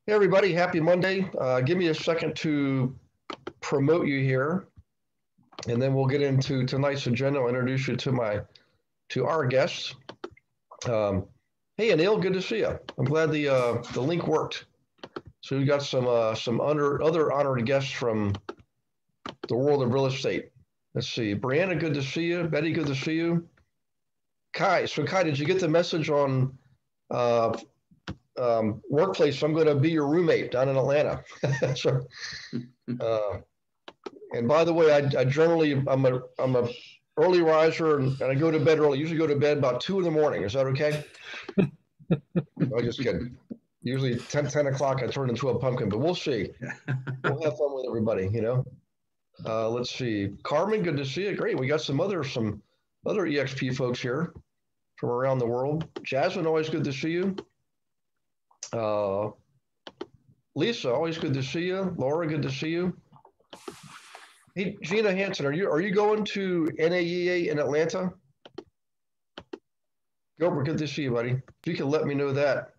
Hey everybody, happy Monday. Give me a second to promote you here, and then we'll get into tonight's agenda. I'll introduce you to our guests. Hey Anil, good to see you. I'm glad the link worked. So we got some other honored guests from the world of real estate. Let's see, Brianna, good to see you. Betty, good to see you. Kai, did you get the message on uh, workplace? I'm going to be your roommate down in Atlanta. so. Uh, And by the way, I generally I'm a early riser and I go to bed early. Usually go to bed about 2 in the morning. Is that okay? I just kidding. Usually 10 o'clock I turn into a pumpkin, but we'll see. We'll have fun with everybody. Let's see. Carmen, good to see you. Great. We got some other EXP folks here from around the world. Jasmine, always good to see you. Lisa, always good to see you. Laura, good to see you. Hey, Gina Hansen, are you going to NAEA in Atlanta? Gilbert, good to see you, buddy. If you can let me know that.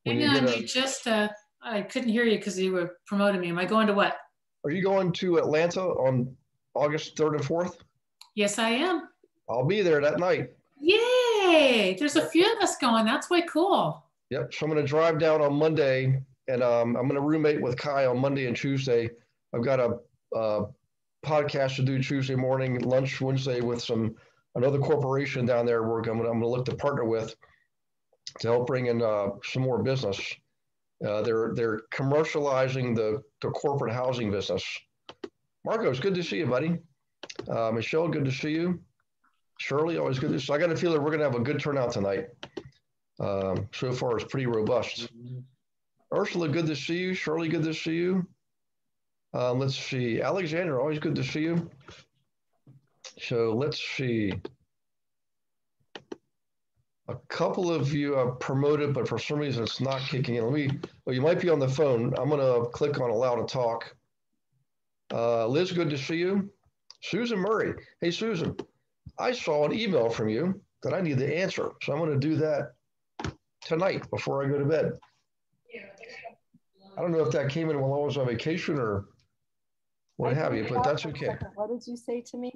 Hang on, you just, I couldn't hear you because you were promoting me. Am I going to what? Are you going to Atlanta on August 3rd and 4th? Yes, I am. I'll be there that night. Yay! There's a few of us going. That's way cool. Yep. So I'm going to drive down on Monday, and I'm going to roommate with Kai on Monday and Tuesday. I've got a podcast to do Tuesday morning, lunch Wednesday with another corporation down there where I'm going to look to partner with to help bring in some more business. They're commercializing the corporate housing business. Marco, it's good to see you, buddy. Michelle, good to see you. Shirley, always good to see you. I got a feeling we're going to have a good turnout tonight. So far, it's pretty robust. Ursula, good to see you. Shirley, good to see you. Let's see. Alexander, always good to see you. So let's see. A couple of you are promoted, but for some reason it's not kicking in. You might be on the phone. I'm going to click on allow to talk. Liz, good to see you. Susan Murray. Hey, Susan, I saw an email from you that I need to answer. So I'm going to do that tonight before I go to bed. I don't know if that came in while I was on vacation or what have you, but that's okay. What did you say to me?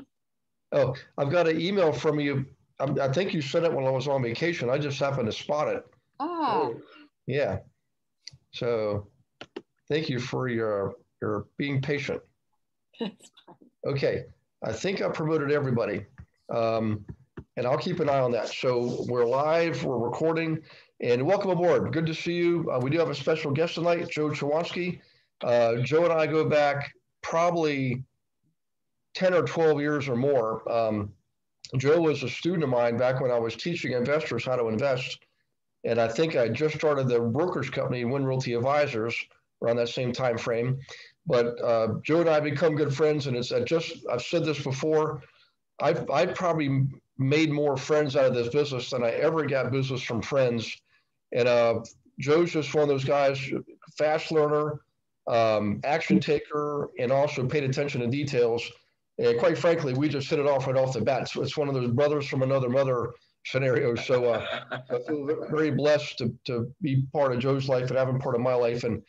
Oh, I've got an email from you. I think you sent it when I was on vacation. I just happened to spot it. Ah. Yeah. So thank you for your being patient. Okay. I think I promoted everybody. And I'll keep an eye on that. So we're live, we're recording, and welcome aboard. Good to see you. We do have a special guest tonight, Joe Chowansky. Joe and I go back probably 10 or 12 years or more. Joe was a student of mine back when I was teaching investors how to invest. And I think I just started the brokerage company, Win Realty Advisors, around that same time frame. But Joe and I become good friends. And I've said this before, I've probably made more friends out of this business than I ever got business from friends. And Joe's just one of those guys, fast learner, action taker, and also paid attention to details. And quite frankly, we just hit it off right off the bat. So it's one of those brothers from another mother scenarios. So I feel very blessed to be part of Joe's life and have him part of my life. And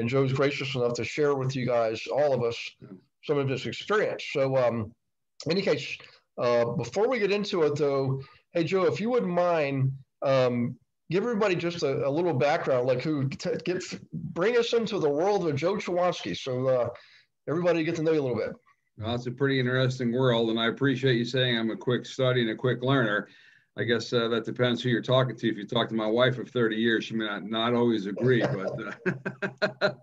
Joe's gracious enough to share with you guys, all of us, some of his experience. So in any case, before we get into it though, hey Joe, if you wouldn't mind, give everybody just a little background, like bring us into the world of Joe Chowansky. So everybody get to know you a little bit. Well, it's a pretty interesting world, and I appreciate you saying I'm a quick study and a quick learner. I guess that depends who you're talking to. If you talk to my wife of 30 years, she may not always agree, but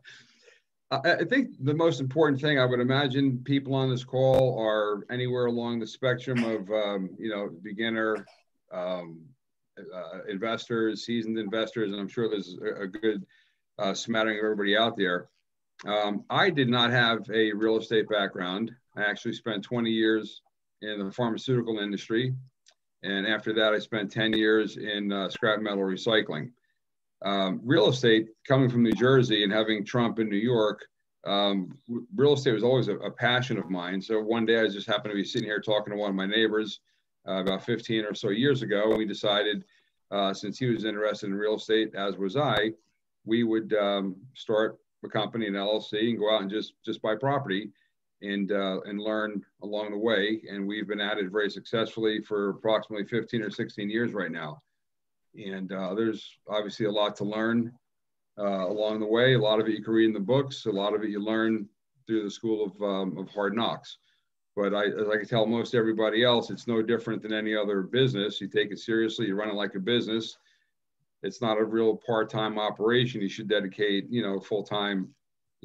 I think the most important thing, I would imagine people on this call are anywhere along the spectrum of, beginner investors, seasoned investors, and I'm sure there's a good smattering of everybody out there. I did not have a real estate background. I actually spent 20 years in the pharmaceutical industry. And after that, I spent 10 years in scrap metal recycling. Real estate, coming from New Jersey and having Trump in New York, real estate was always a passion of mine. So one day I just happened to be sitting here talking to one of my neighbors about 15 or so years ago. And we decided, since he was interested in real estate, as was I, we would start a company, an LLC, and go out and just buy property and learn along the way. And we've been at it very successfully for approximately 15 or 16 years right now. And there's obviously a lot to learn along the way. A lot of it you can read in the books. A lot of it you learn through the school of hard knocks. But as I can tell most everybody else, it's no different than any other business. You take it seriously, you run it like a business. It's not a real part-time operation. You should dedicate, full-time,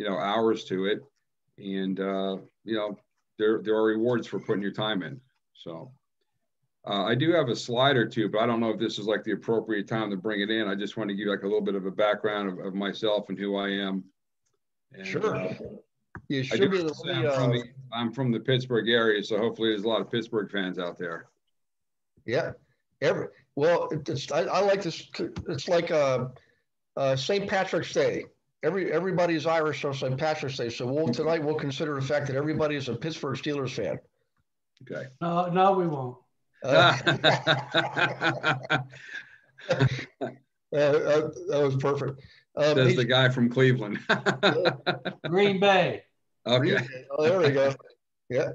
hours to it. And, there are rewards for putting your time in. So I do have a slide or two, but I don't know if this is like the appropriate time to bring it in. I just want to give you like a little bit of a background of myself and who I am. And, sure. You should be I'm from the Pittsburgh area, so hopefully there's a lot of Pittsburgh fans out there. Yeah. I like this. It's like St. Patrick's Day. Everybody's Irish on St. Patrick's Day. So tonight we'll consider the fact that everybody is a Pittsburgh Steelers fan. Okay. No, we won't. That was perfect. Says the guy from Cleveland. Green Bay. Okay. Oh, there we go. Yeah.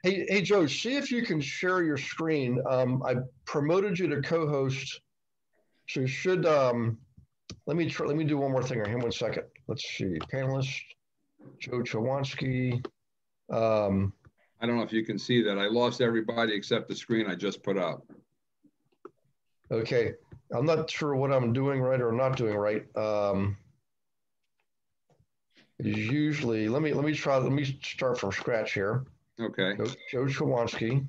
Hey, Joe, see if you can share your screen. I promoted you to co-host. So you should, let me do one more thing here. Hang on 1 second. Let's see. Panelist, Joe Chowansky. I don't know if you can see that. I lost everybody except the screen I just put up. Okay. I'm not sure what I'm doing right or not doing right. Usually, let me start from scratch here. Okay. Joe Chowansky.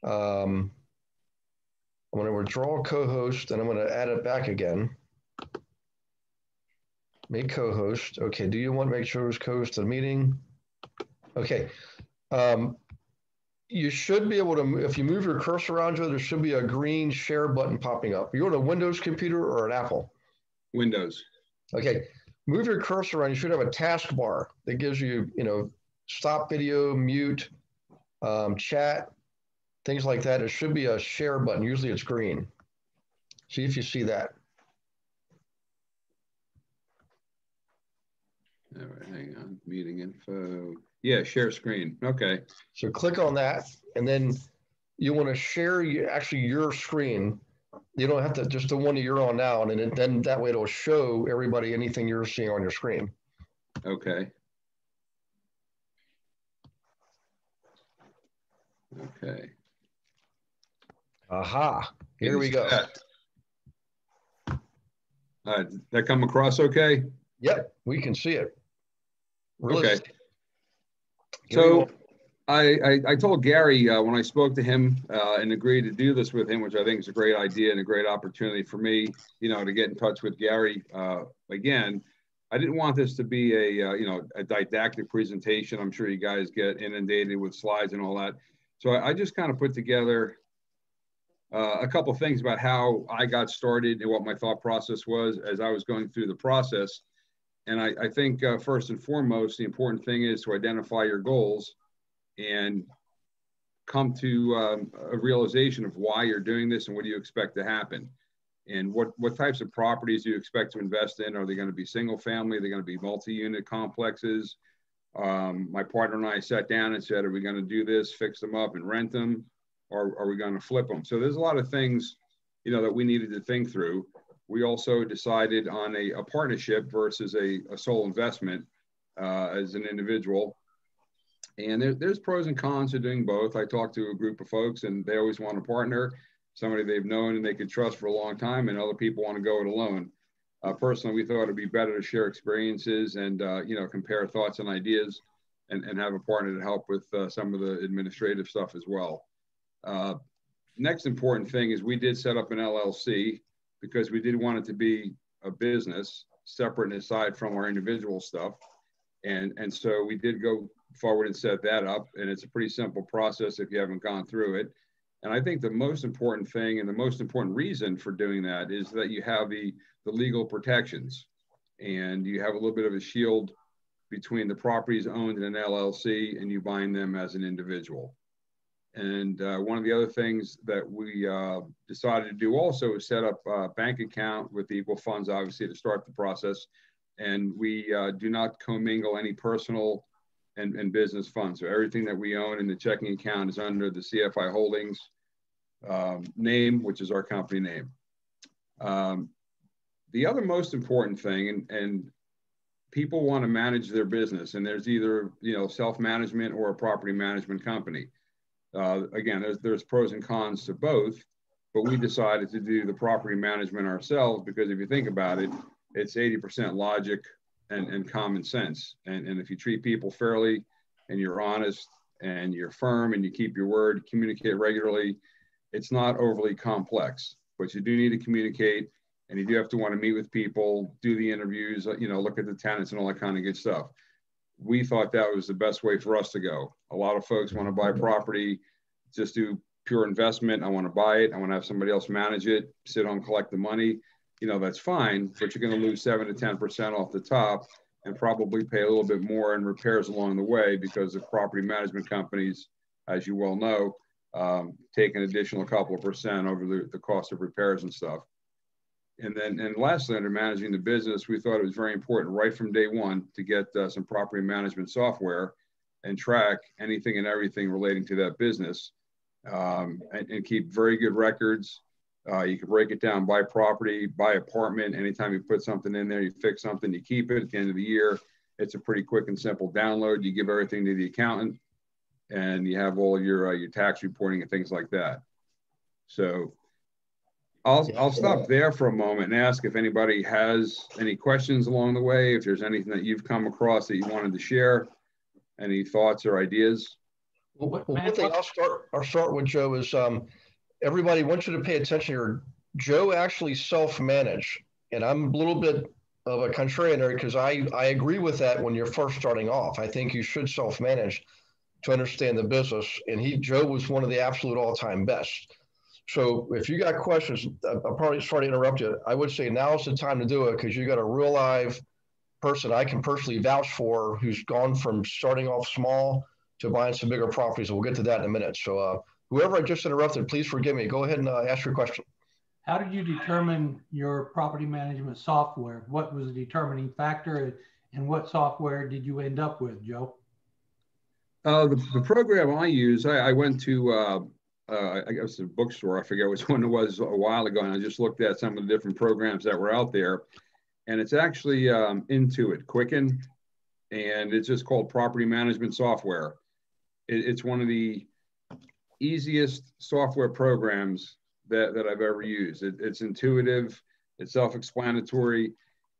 I'm going to withdraw co-host and I'm going to add it back again. Make co-host. Okay. Do you want to make sure it's co-host of the meeting? Okay. You should be able to, if you move your cursor around, Joe, there should be a green share button popping up. You're on a Windows computer or an Apple? Windows. Okay. Move your cursor around. You should have a taskbar that gives you, stop video, mute, chat, things like that. It should be a share button. Usually it's green. See if you see that. All right, hang on. Meeting info. Yeah, share screen. Okay. So click on that, and then you want to share your screen. You don't have to just the one that you're on now, and then that way it'll show everybody anything you're seeing on your screen. Okay. Okay. Aha. Here we go. That come across okay? Yep, we can see it. Really. Okay. So I told Gary when I spoke to him and agreed to do this with him, which I think is a great idea and a great opportunity for me, to get in touch with Gary again. I didn't want this to be a didactic presentation. I'm sure you guys get inundated with slides and all that. So I just kind of put together a couple of things about how I got started and what my thought process was as I was going through the process. And I think first and foremost, the important thing is to identify your goals and come to a realization of why you're doing this and what do you expect to happen. And what types of properties do you expect to invest in? Are they going to be single family? Are they going to be multi-unit complexes? My partner and I sat down and said, are we going to do this, fix them up and rent them? Or are we going to flip them? So there's a lot of things, that we needed to think through. We also decided on a partnership versus a sole investment as an individual. And there's pros and cons to doing both. I talked to a group of folks and they always want a partner, somebody they've known and they could trust for a long time, and other people want to go it alone. Personally, we thought it'd be better to share experiences and, compare thoughts and ideas and have a partner to help with some of the administrative stuff as well. Next important thing is we did set up an LLC because we did want it to be a business separate and aside from our individual stuff. And so we did go forward and set that up. And it's a pretty simple process if you haven't gone through it. And I think the most important thing and the most important reason for doing that is that you have the legal protections and you have a little bit of a shield between the properties owned in an LLC and you buying them as an individual. And one of the other things that we decided to do also is set up a bank account with the equal funds, obviously, to start the process. And we do not commingle any personal and business funds. So everything that we own in the checking account is under the CFI Holdings name, which is our company name. The other most important thing, and people want to manage their business, and there's either self-management or a property management company. Again, there's pros and cons to both, but we decided to do the property management ourselves because if you think about it, it's 80% logic and common sense. And if you treat people fairly and you're honest and you're firm and you keep your word, communicate regularly, it's not overly complex, but you do need to communicate and you do have to want to meet with people, do the interviews, look at the tenants and all that kind of good stuff. We thought that was the best way for us to go. A lot of folks want to buy property, just do pure investment. I want to buy it. I want to have somebody else manage it, sit home, collect the money. That's fine, but you're going to lose 7 to 10% off the top and probably pay a little bit more in repairs along the way because the property management companies, as you well know, take an additional couple of percent over the cost of repairs and stuff. And lastly, under managing the business, we thought it was very important right from day one to get some property management software and track anything and everything relating to that business and keep very good records. You can break it down by property, by apartment. Anytime you put something in there, you fix something, you keep it at the end of the year. It's a pretty quick and simple download. You give everything to the accountant and you have all your tax reporting and things like that. So I'll stop there for a moment and ask if anybody has any questions along the way, if there's anything that you've come across that you wanted to share, any thoughts or ideas. Well, one thing I'll start with, Joe, is everybody wants you to pay attention here. Joe actually self-managed, and I'm a little bit of a contrarian there because I agree with that when you're first starting off. I think you should self-manage to understand the business, and Joe was one of the absolute all-time best. So if you got questions, I'll probably start to interrupt you. I would say now's the time to do it because you got a real live person I can personally vouch for who's gone from starting off small to buying some bigger properties. We'll get to that in a minute. So whoever I just interrupted, please forgive me. Go ahead and ask your question. How did you determine your property management software? What was the determining factor and what software did you end up with, Joe? The program I use, I went to, I guess a bookstore, I forget which one it was a while ago, and I just looked at some of the different programs that were out there. And it's actually Intuit, Quicken, and it's just called property management software. It's one of the easiest software programs that I've ever used. It's intuitive, it's self-explanatory.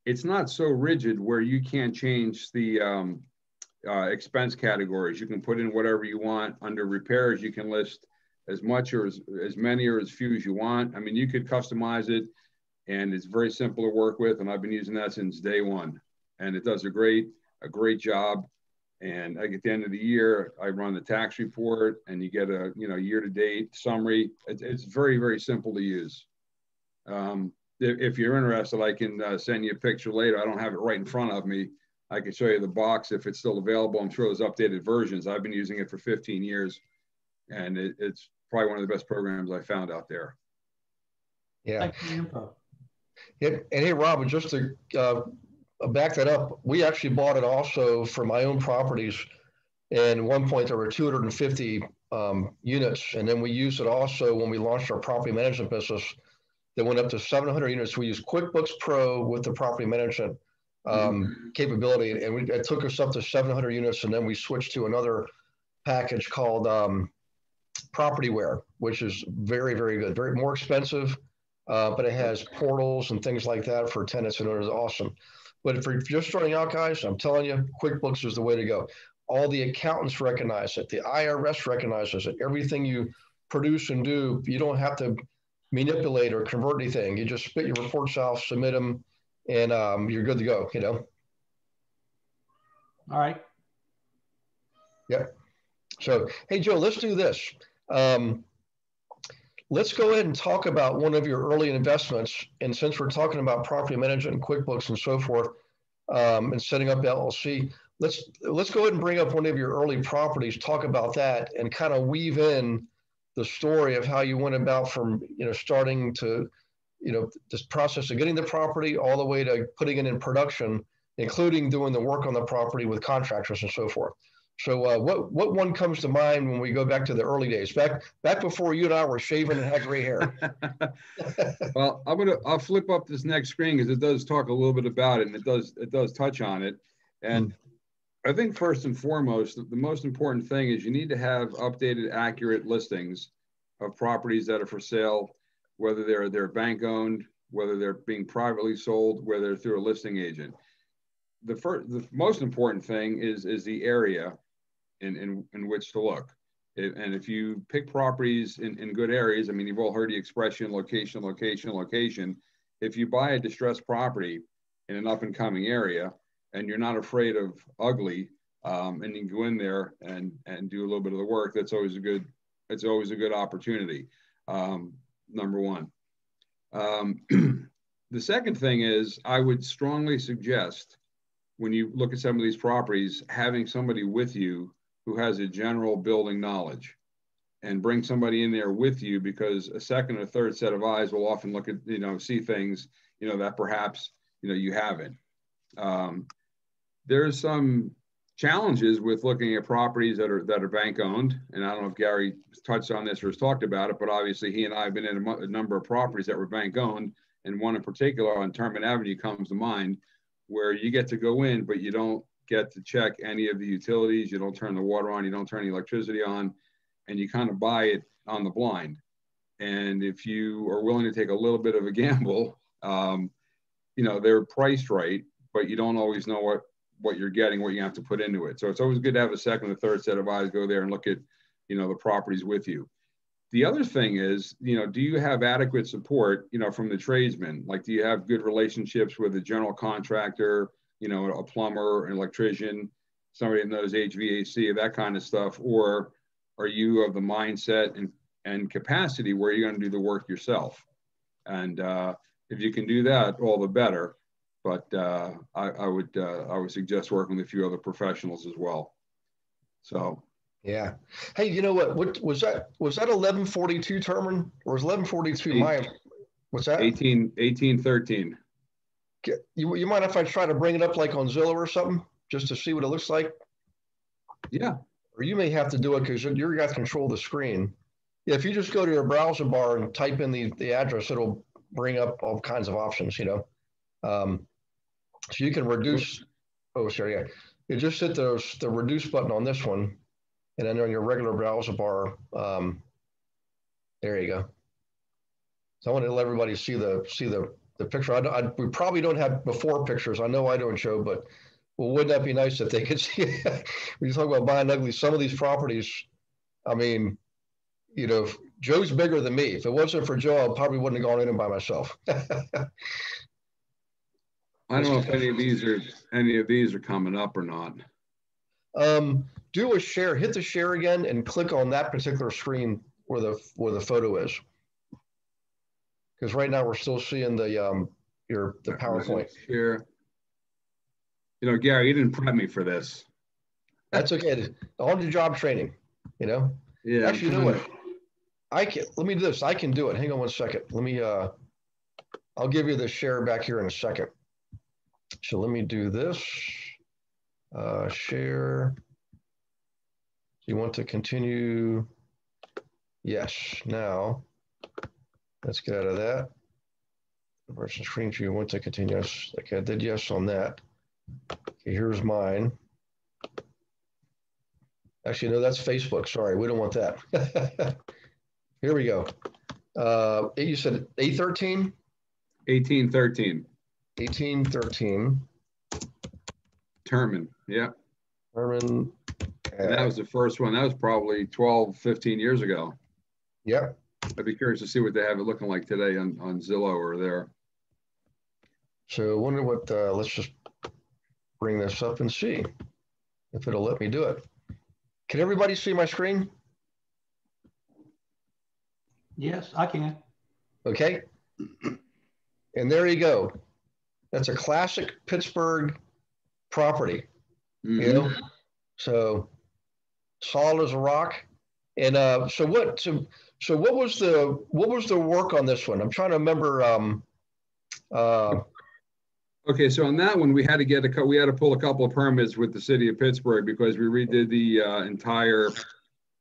It's not so rigid where you can't change the expense categories. You can put in whatever you want. Under repairs, you can list as much or as many or as few as you want. I mean, you could customize it and it's very simple to work with. And I've been using that since day one. And it does a great job. And at the end of the year, I run the tax report and you get a year-to-date summary. It's very, very simple to use. If you're interested, I can send you a picture later. I don't have it right in front of me. I can show you the box if it's still available. I'm sure there's updated versions. I've been using it for 15 years. And it's probably one of the best programs I found out there. Yeah. And hey, Rob, just to back that up, we actually bought it also for my own properties. And at one point there were 250 units. And then we used it also when we launched our property management business that went up to 700 units. We used QuickBooks Pro with the property management capability. And it took us up to 700 units. And then we switched to another package called Propertyware, which is very, very good, very more expensive, but it has portals and things like that for tenants, and it is awesome. But for just starting out, guys, I'm telling you, QuickBooks is the way to go. All the accountants recognize it. The IRS recognizes it. Everything you produce and do, you don't have to manipulate or convert anything. You just spit your reports out, submit them, and you're good to go, All right. Yep. So, hey, Joe, let's do this. Let's go ahead and talk about one of your early investments. And since we're talking about property management and QuickBooks and so forth, and setting up the LLC, let's go ahead and bring up one of your early properties, talk about that, and kind of weave in the story of how you went about from, starting to, this process of getting the property all the way to putting it in production, including doing the work on the property with contractors and so forth. So what one comes to mind when we go back to the early days, back before you and I were shaving and had gray hair? Well, I'll flip up this next screen because it does talk a little bit about it, and it does touch on it. And I think first and foremost, the most important thing is you need to have updated, accurate listings of properties that are for sale, whether they're bank owned, whether they're being privately sold, whether they're through a listing agent. The most important thing is the area in which to look. And if you pick properties in good areas, I mean, you've all heard the expression location, location, location. If you buy a distressed property in an up and coming area and you're not afraid of ugly, and you can go in there and do a little bit of the work, it's always a good opportunity. Number one. The second thing is I would strongly suggest when you look at some of these properties, having somebody with you who has a general building knowledge, and bring somebody in there with you, because a second or third set of eyes will often look at, see things, that perhaps, you haven't. There's some challenges with looking at properties that are bank owned. And I don't know if Gary touched on this or has talked about it, but obviously he and I have been in a number of properties that were bank owned. And one in particular on Terman Avenue comes to mind, where you get to go in, but you don't get to check any of the utilities. You don't turn the water on, you don't turn the electricity on, and you kind of buy it on the blind. And if you are willing to take a little bit of a gamble, they're priced right, but you don't always know what you're getting, what you have to put into it. So it's always good to have a second or third set of eyes go there and look at, the properties with you. The other thing is, do you have adequate support, from the tradesmen? Like, do you have good relationships with a general contractor, a plumber, an electrician, somebody that knows HVAC, that kind of stuff? Or are you of the mindset and capacity where you're going to do the work yourself? And if you can do that, all the better. But I would suggest working with a few other professionals as well. So. Yeah. Hey, you know what was that 1142 Terman, or was 1142 my, what's that? 1813. You mind if I try to bring it up like on Zillow or something, just to see what it looks like? Yeah. Or you may have to do it because you're got to control the screen. Yeah, if you just go to your browser bar and type in the address, it'll bring up all kinds of options, So you can reduce, oh, sorry, yeah. You just hit the reduce button on this one, and then on your regular browser bar, there you go. So I want to let everybody see the picture. We probably don't have before pictures. I know I don't, Joe, but wouldn't that be nice if they could see it? When you talk about buying ugly, some of these properties, I mean, Joe's bigger than me. If it wasn't for Joe, I probably wouldn't have gone in by myself. I don't know if any of these are coming up or not. Do a share, hit the share again, and click on that particular screen where the photo is. Because right now we're still seeing the PowerPoint. Here. Gary, you didn't prep me for this. That's okay. On the job training, Yeah. Actually, you know what? Let me do this. I can do it. Hang on one second. Let me, I'll give you the share back here in a second. So let me do this. Share. You want to continue? Yes. Now, let's get out of that. Versus screen share. You want to continue? Yes. Okay, I did yes on that. Okay, here's mine. Actually, no, that's Facebook. Sorry, we don't want that. Here we go. You said 813? 1813. 1813. Terman, yeah. Terman. That was the first one. That was probably 12, 15 years ago. Yep. I'd be curious to see what they have it looking like today on Zillow or there. So I wonder what, let's just bring this up and see if it'll let me do it. Can everybody see my screen? Yes, I can. Okay. And there you go. That's a classic Pittsburgh property. you know, so solid as a rock. And so what was the work on this one? I'm trying to remember. Okay, so on that one, we had to pull a couple of permits with the city of Pittsburgh because we redid the entire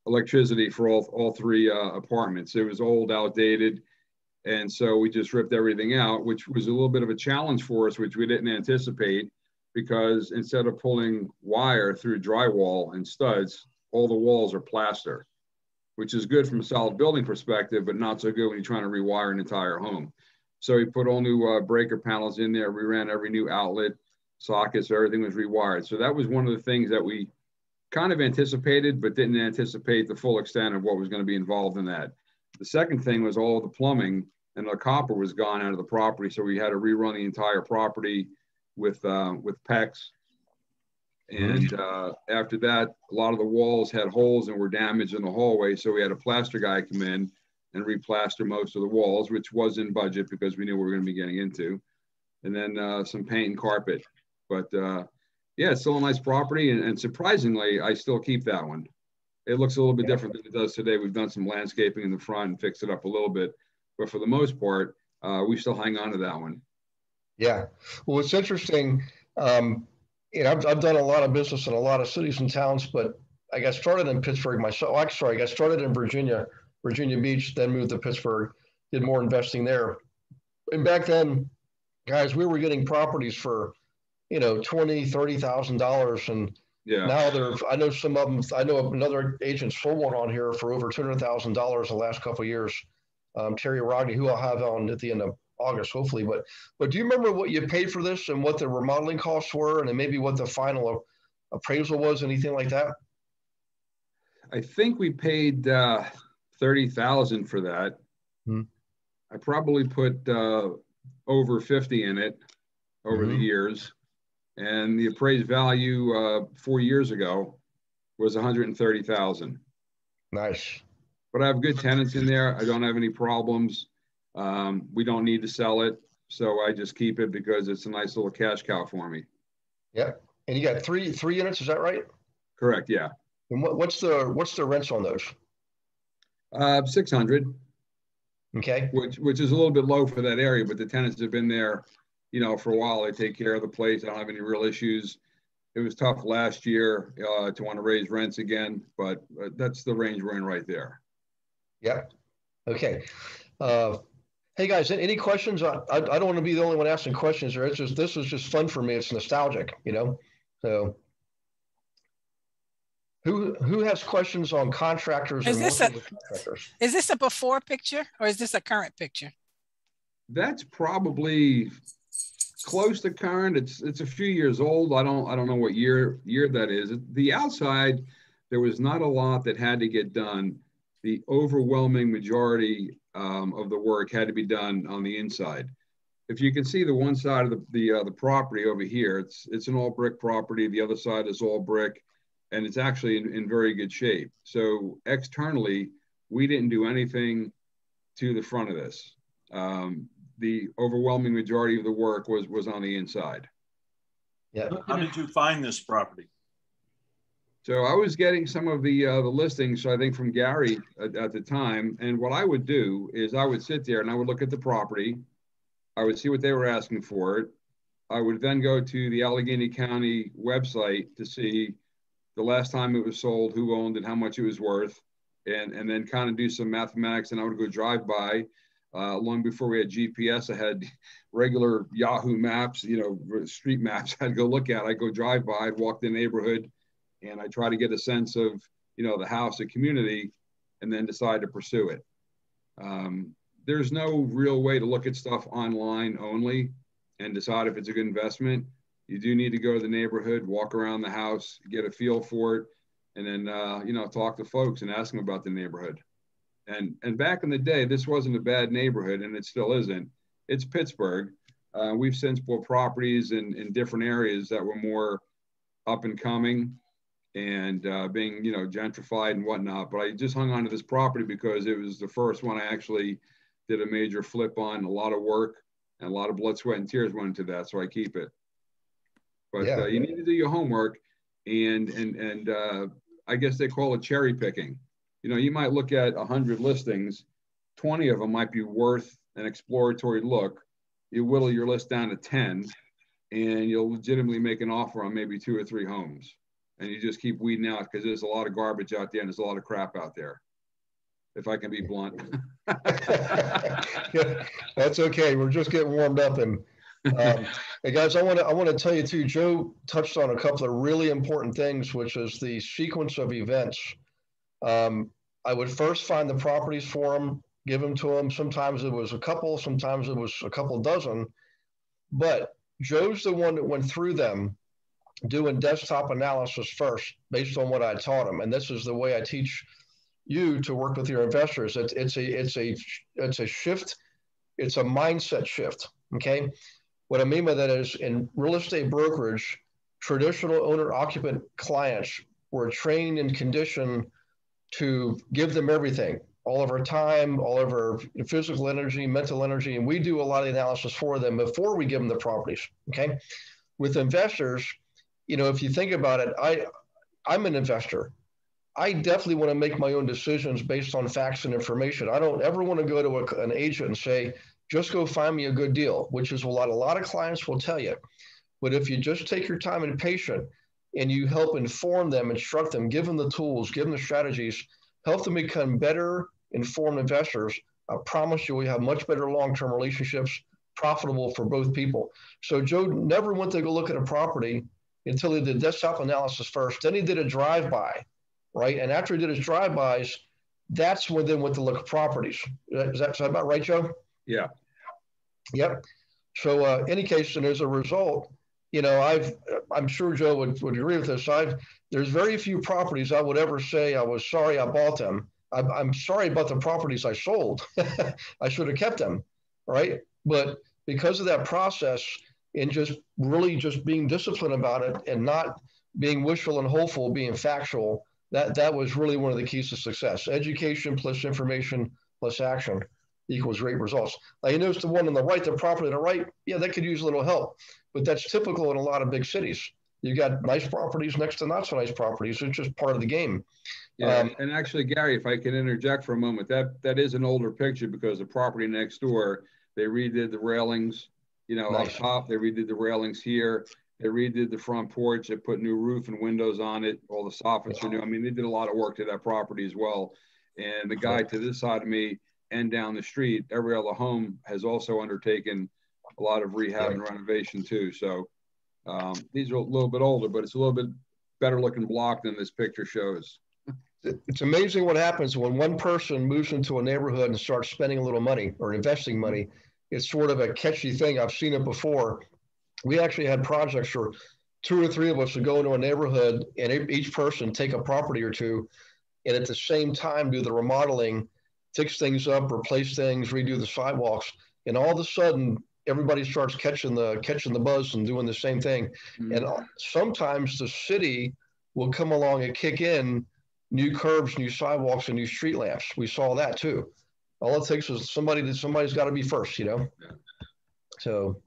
electricity for all three apartments. It was old, outdated, and so we just ripped everything out, which was a little bit of a challenge for us, which we didn't anticipate, because instead of pulling wire through drywall and studs, all the walls are plaster, which is good from a solid building perspective, but not so good when you're trying to rewire an entire home. So we put all new breaker panels in there. We ran every new outlet, socket, so everything was rewired. So that was one of the things that we kind of anticipated, but didn't anticipate the full extent of what was going to be involved in that. The second thing was all the plumbing and the copper was gone out of the property. So we had to rerun the entire property with PEX. And after that, a lot of the walls had holes and were damaged in the hallway. So we had a plaster guy come in and replaster most of the walls, which was in budget because we knew we were going to be getting into. And then some paint and carpet. But yeah, it's still a nice property. And surprisingly, I still keep that one. It looks a little bit different than it does today. We've done some landscaping in the front and fixed it up a little bit. But for the most part, we still hang on to that one. Yeah. Well, it's interesting. You know, I've done a lot of business in a lot of cities and towns, but I got started in Pittsburgh myself. I got started in Virginia Beach, then moved to Pittsburgh, did more investing there. And back then, guys, we were getting properties for, you know, $20,000, $30,000. And now I know some of them, I know another agent sold one on here for over $200,000 the last couple of years. Terry Rodney, who I'll have on at the end of August, hopefully. But do you remember what you paid for this and what the remodeling costs were, and then maybe what the final appraisal was, anything like that? I think we paid $30,000 for that. I probably put over 50 in it over the years, and the appraised value 4 years ago was $130,000. Nice. But I have good tenants in there. I don't have any problems. We don't need to sell it, so I just keep it because it's a nice little cash cow for me. Yeah, and you got three units, is that right? Correct. Yeah. And what's the rents on those? 600. Okay. Which is a little bit low for that area, but the tenants have been there, you know, for a while. They take care of the place. I don't have any real issues. It was tough last year to want to raise rents again, but that's the range we're in right there. Yeah. Okay. Hey guys, any questions? I don't want to be the only one asking questions here. This was just fun for me. It's nostalgic, you know. So who has questions on contractors and working with contractors? Is this a before picture or is this a current picture? That's probably close to current. It's a few years old. I don't know what year that is. The outside, there was not a lot that had to get done. The overwhelming majority of the work had to be done on the inside. If you can see the one side of the property over here, it's an all brick property. The other side is all brick, and it's actually in very good shape. So externally, we didn't do anything to the front of this. The overwhelming majority of the work was on the inside. Yeah. How did you find this property? So I was getting some of the listings, I think, from Gary at the time. And what I would do is I would sit there and I would look at the property. I would see what they were asking for it. I would then go to the Allegheny County website to see the last time it was sold, who owned it, how much it was worth, and then kind of do some mathematics. And I would go drive by. Long before we had GPS, I had regular Yahoo maps, you know, street maps I'd go look at. I'd go drive by, I'd walk the neighborhood, and I try to get a sense of, you know, the house, the community, and then decide to pursue it. There's no real way to look at stuff online only and decide if it's a good investment. You do need to go to the neighborhood, walk around the house, get a feel for it, and then, you know, talk to folks and ask them about the neighborhood. And back in the day, this wasn't a bad neighborhood, and it still isn't. It's Pittsburgh. We've since bought properties in different areas that were more up and coming and being, you know, gentrified and whatnot. But I just hung on to this property because it was the first one I actually did a major flip on. A lot of work and a lot of blood, sweat, and tears went into that, so I keep it. But you need to do your homework. and I guess they call it cherry picking. You know, you might look at 100 listings, 20 of them might be worth an exploratory look. You whittle your list down to 10, and you'll legitimately make an offer on maybe 2 or 3 homes. And you just keep weeding out because there's a lot of garbage out there and there's a lot of crap out there, if I can be blunt. Yeah, that's okay. We're just getting warmed up. And hey guys, I want to tell you too, Joe touched on a couple of really important things, which is the sequence of events. I would first find the properties for them, give them to them. Sometimes it was a couple, sometimes it was a couple dozen, but Joe's the one that went through them doing desktop analysis first based on what I taught him. And this is the way I teach you to work with your investors. It's a shift. It's a mindset shift. Okay. What I mean by that is, in real estate brokerage, traditional owner occupant clients were trained and conditioned to give them everything, all of our time, all of our physical energy, mental energy. And we do a lot of the analysis for them before we give them the properties. Okay. With investors, you know, if you think about it, I'm an investor. I definitely want to make my own decisions based on facts and information. I don't ever want to go to an agent and say, just go find me a good deal, which is what a lot of clients will tell you. But if you just take your time and patient and you help inform them, instruct them, give them the tools, give them the strategies, help them become better informed investors, I promise you we have much better long-term relationships, profitable for both people. So Joe never went to go look at a property until he did desktop analysis first. Then he did a drive-by, right? And after he did his drive-bys, that's when they went to look at properties. Is that about right, Joe? Yeah. Yep. So any case, and as a result, you know, I'm sure Joe would agree with this. There's very few properties I would ever say I was sorry I bought them. I'm sorry about the properties I sold. I should have kept them, right? But because of that process and just really just being disciplined about it and not being wishful and hopeful, being factual, that was really one of the keys to success. Education plus information plus action equals great results. Now you notice the one on the right, the property on the right, yeah, that could use a little help, but that's typical in a lot of big cities. You got nice properties next to not so nice properties. It's just part of the game. Yeah, and actually, Gary, if I can interject for a moment, that is an older picture because the property next door, they redid the railings, you know, nice. Up top, they redid the railings here. They redid the front porch. They put new roof and windows on it. All the soffits are new. I mean, they did a lot of work to that property as well. And the guy to this side of me and down the street, every other home has also undertaken a lot of rehab and renovation too. So these are a little bit older, but it's a little bit better looking block than this picture shows. It's amazing what happens when one person moves into a neighborhood and starts spending a little money or investing money. It's sort of a catchy thing. I've seen it before. We actually had projects where 2 or 3 of us would go into a neighborhood and each person take a property or two and at the same time do the remodeling, fix things up, replace things, redo the sidewalks. And all of a sudden, everybody starts catching the buzz and doing the same thing. Mm-hmm. And sometimes the city will come along and kick in new curbs, new sidewalks, and new street lamps. We saw that too. All it takes is somebody's got to be first, you know? Yeah. So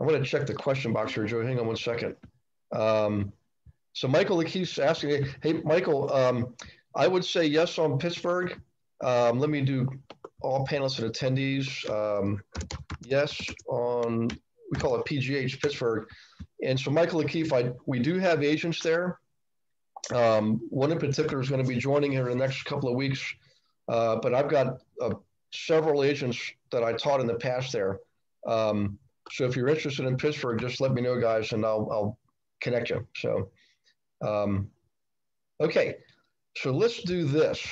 I'm going to check the question box here, Joe. Hang on one second. So Michael Lakeith's asking, hey, Michael, I would say yes on Pittsburgh. Let me do all panelists and attendees. Yes on, we call it PGH, Pittsburgh. And so Michael Lakeith, we do have agents there. One in particular is going to be joining here in the next couple of weeks. But I've got several agents that I taught in the past there. So if you're interested in Pittsburgh, just let me know, guys, and I'll connect you. So, okay. So let's do this.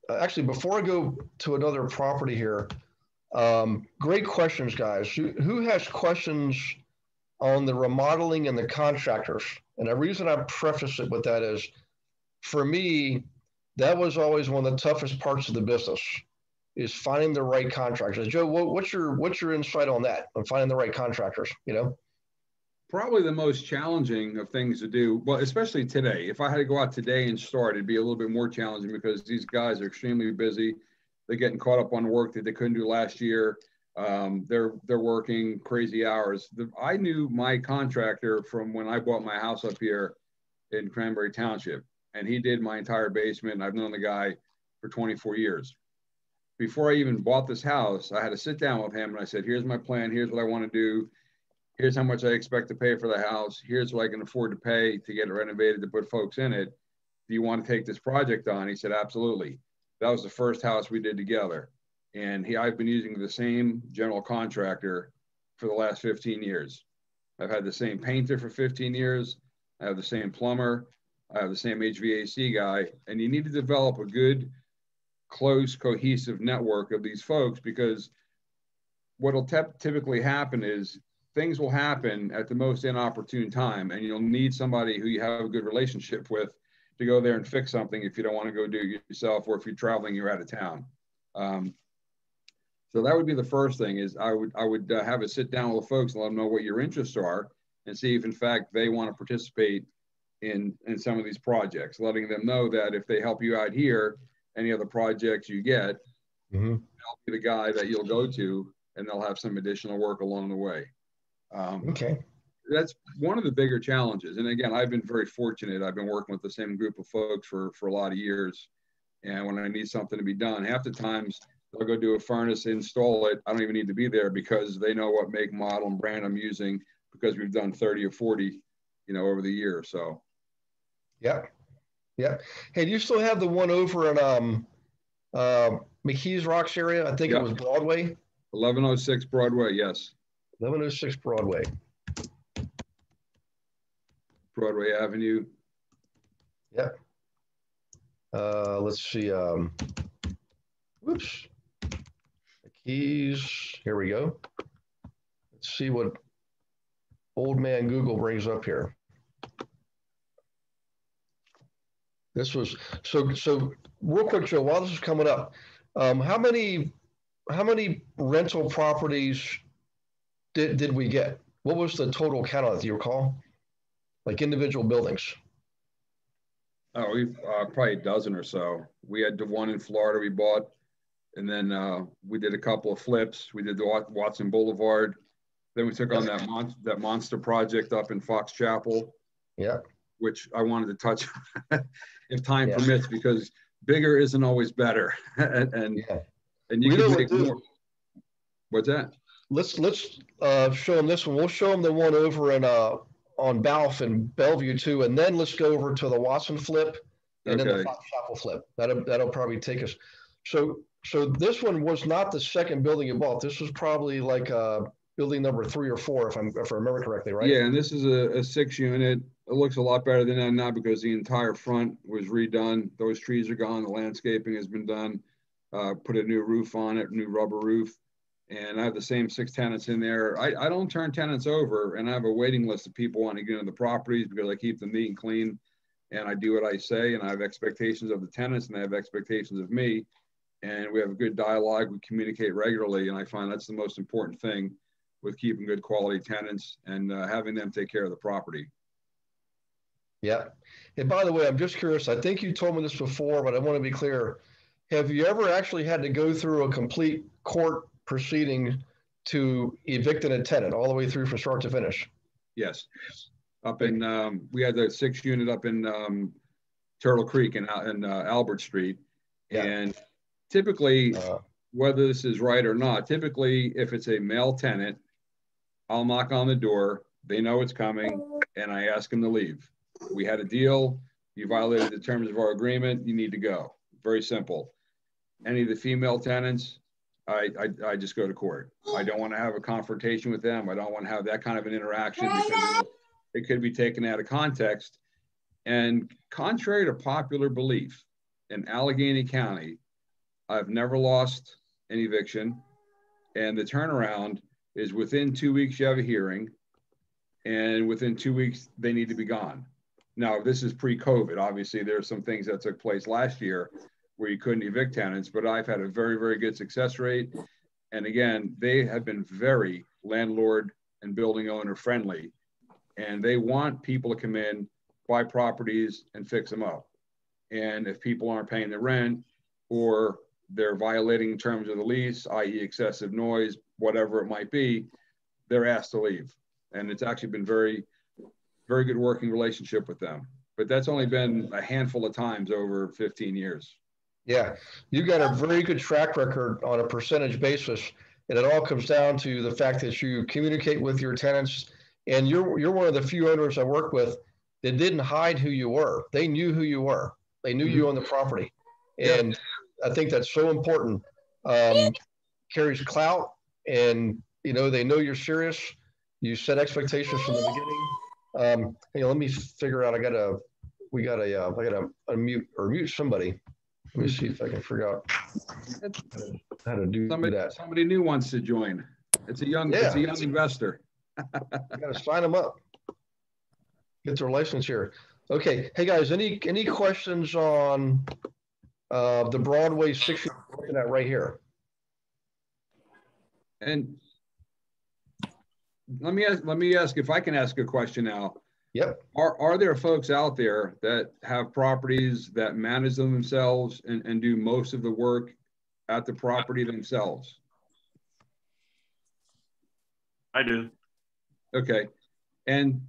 Actually, before I go to another property here, great questions, guys. Who has questions on the remodeling and the contractors? And the reason I preface it with that is, for me, that was always one of the toughest parts of the business, is finding the right contractors. Joe, what's your insight on that, on finding the right contractors, you know? Probably the most challenging of things to do, well, especially today. If I had to go out today and start, it'd be a little bit more challenging because these guys are extremely busy. They're getting caught up on work that they couldn't do last year. They're working crazy hours. I knew my contractor from when I bought my house up here in Cranberry Township. And he did my entire basement. And I've known the guy for 24 years. Before I even bought this house, I had to sit down with him and I said, here's my plan. Here's what I want to do. Here's how much I expect to pay for the house. Here's what I can afford to pay to get it renovated, to put folks in it. Do you want to take this project on? He said, absolutely. That was the first house we did together. And I've been using the same general contractor for the last 15 years. I've had the same painter for 15 years. I have the same plumber. I have the same HVAC guy. And you need to develop a good, close, cohesive network of these folks, because what'll typically happen is things will happen at the most inopportune time, and you'll need somebody who you have a good relationship with to go there and fix something if you don't want to go do it yourself, or if you're traveling, you're out of town. So that would be the first thing, is I would have a sit down with the folks and let them know what your interests are, and see if in fact they want to participate in some of these projects, letting them know that if they help you out here, any other projects you get, they'll be the guy that you'll go to, and they'll have some additional work along the way. Okay. That's one of the bigger challenges. And again, I've been very fortunate. I've been working with the same group of folks for a lot of years. And when I need something to be done, half the times they'll go do a furnace, install it. I don't even need to be there, because they know what make, model, and brand I'm using, because we've done 30 or 40, over the year. So. Yeah. Yeah. Hey, do you still have the one over in McKees Rocks area? I think it was Broadway. 1106 Broadway, yes. 1106 Broadway. Broadway Avenue. Yep. Let's see. Whoops. McKees. Here we go. Let's see what old man Google brings up here. This was so real quick, Joe, while this is coming up, how many rental properties did we get? What was the total count on it, do you recall? Like individual buildings? Oh, we've probably a dozen or so. We had the one in Florida we bought, and then we did a couple of flips. We did the Watson Boulevard. Then we took on that monster project up in Fox Chapel. Yeah. Which I wanted to touch if time permits, because bigger isn't always better. and you can make more. What's that? Let's show them this one. We'll show them the one over in on Balf and Bellevue too, and then let's go over to the Watson flip and then the Fox Chapel flip. That'll probably take us. So this one was not the second building you bought. This was probably like building number 3 or 4, if I remember correctly, right? Yeah, and this is a 6 unit. It looks a lot better than that now, because the entire front was redone. Those trees are gone. The landscaping has been done. Put a new roof on it, new rubber roof. And I have the same 6 tenants in there. I don't turn tenants over, and I have a waiting list of people wanting to get into the properties, because I keep them neat and clean, and I do what I say, and I have expectations of the tenants, and they have expectations of me, and we have a good dialogue. We communicate regularly, and I find that's the most important thing with keeping good quality tenants and having them take care of the property. Yeah. And by the way, I'm just curious, I think you told me this before, but I want to be clear. Have you ever actually had to go through a complete court proceeding to evict a tenant all the way through from start to finish? Yes. Up in, we had the 6 unit up in Turtle Creek in Albert Street. Yeah. And typically, whether this is right or not, typically if it's a male tenant, I'll knock on the door, they know it's coming, and I ask them to leave. We had a deal, you violated the terms of our agreement, you need to go. Very simple. Any of the female tenants, I just go to court. I don't want to have a confrontation with them. I don't want to have that kind of an interaction, because it could be taken out of context. And contrary to popular belief, in Allegheny County, I've never lost an eviction, and the turnaround is within 2 weeks you have a hearing, and within 2 weeks they need to be gone. Now, this is pre-COVID. Obviously, there are some things that took place last year where you couldn't evict tenants, but I've had a very, very good success rate. And again, they have been very landlord and building owner friendly, and they want people to come in, buy properties, and fix them up. And if people aren't paying the rent, or they're violating terms of the lease, i.e. excessive noise, whatever it might be, they're asked to leave. And it's actually been very, very good working relationship with them. but that's only been a handful of times over 15 years. Yeah, you got a very good track record on a percentage basis, and it all comes down to the fact that you communicate with your tenants, and you're one of the few owners I work with that didn't hide who you were. They knew who you were. They knew you on the property, and I think that's so important. Carries clout, and they know you're serious. You set expectations from the beginning. Let me figure out. I gotta unmute or mute somebody. Let me see if I can figure out how to do that. Somebody new wants to join. It's a young investor. I got to sign them up. Get their license here. Okay. Hey guys, any questions on the Broadway 60 we're looking at right here? And let me ask if I can ask a question now. Yep. Are there folks out there that have properties that manage them themselves and do most of the work at the property themselves? I do. Okay. And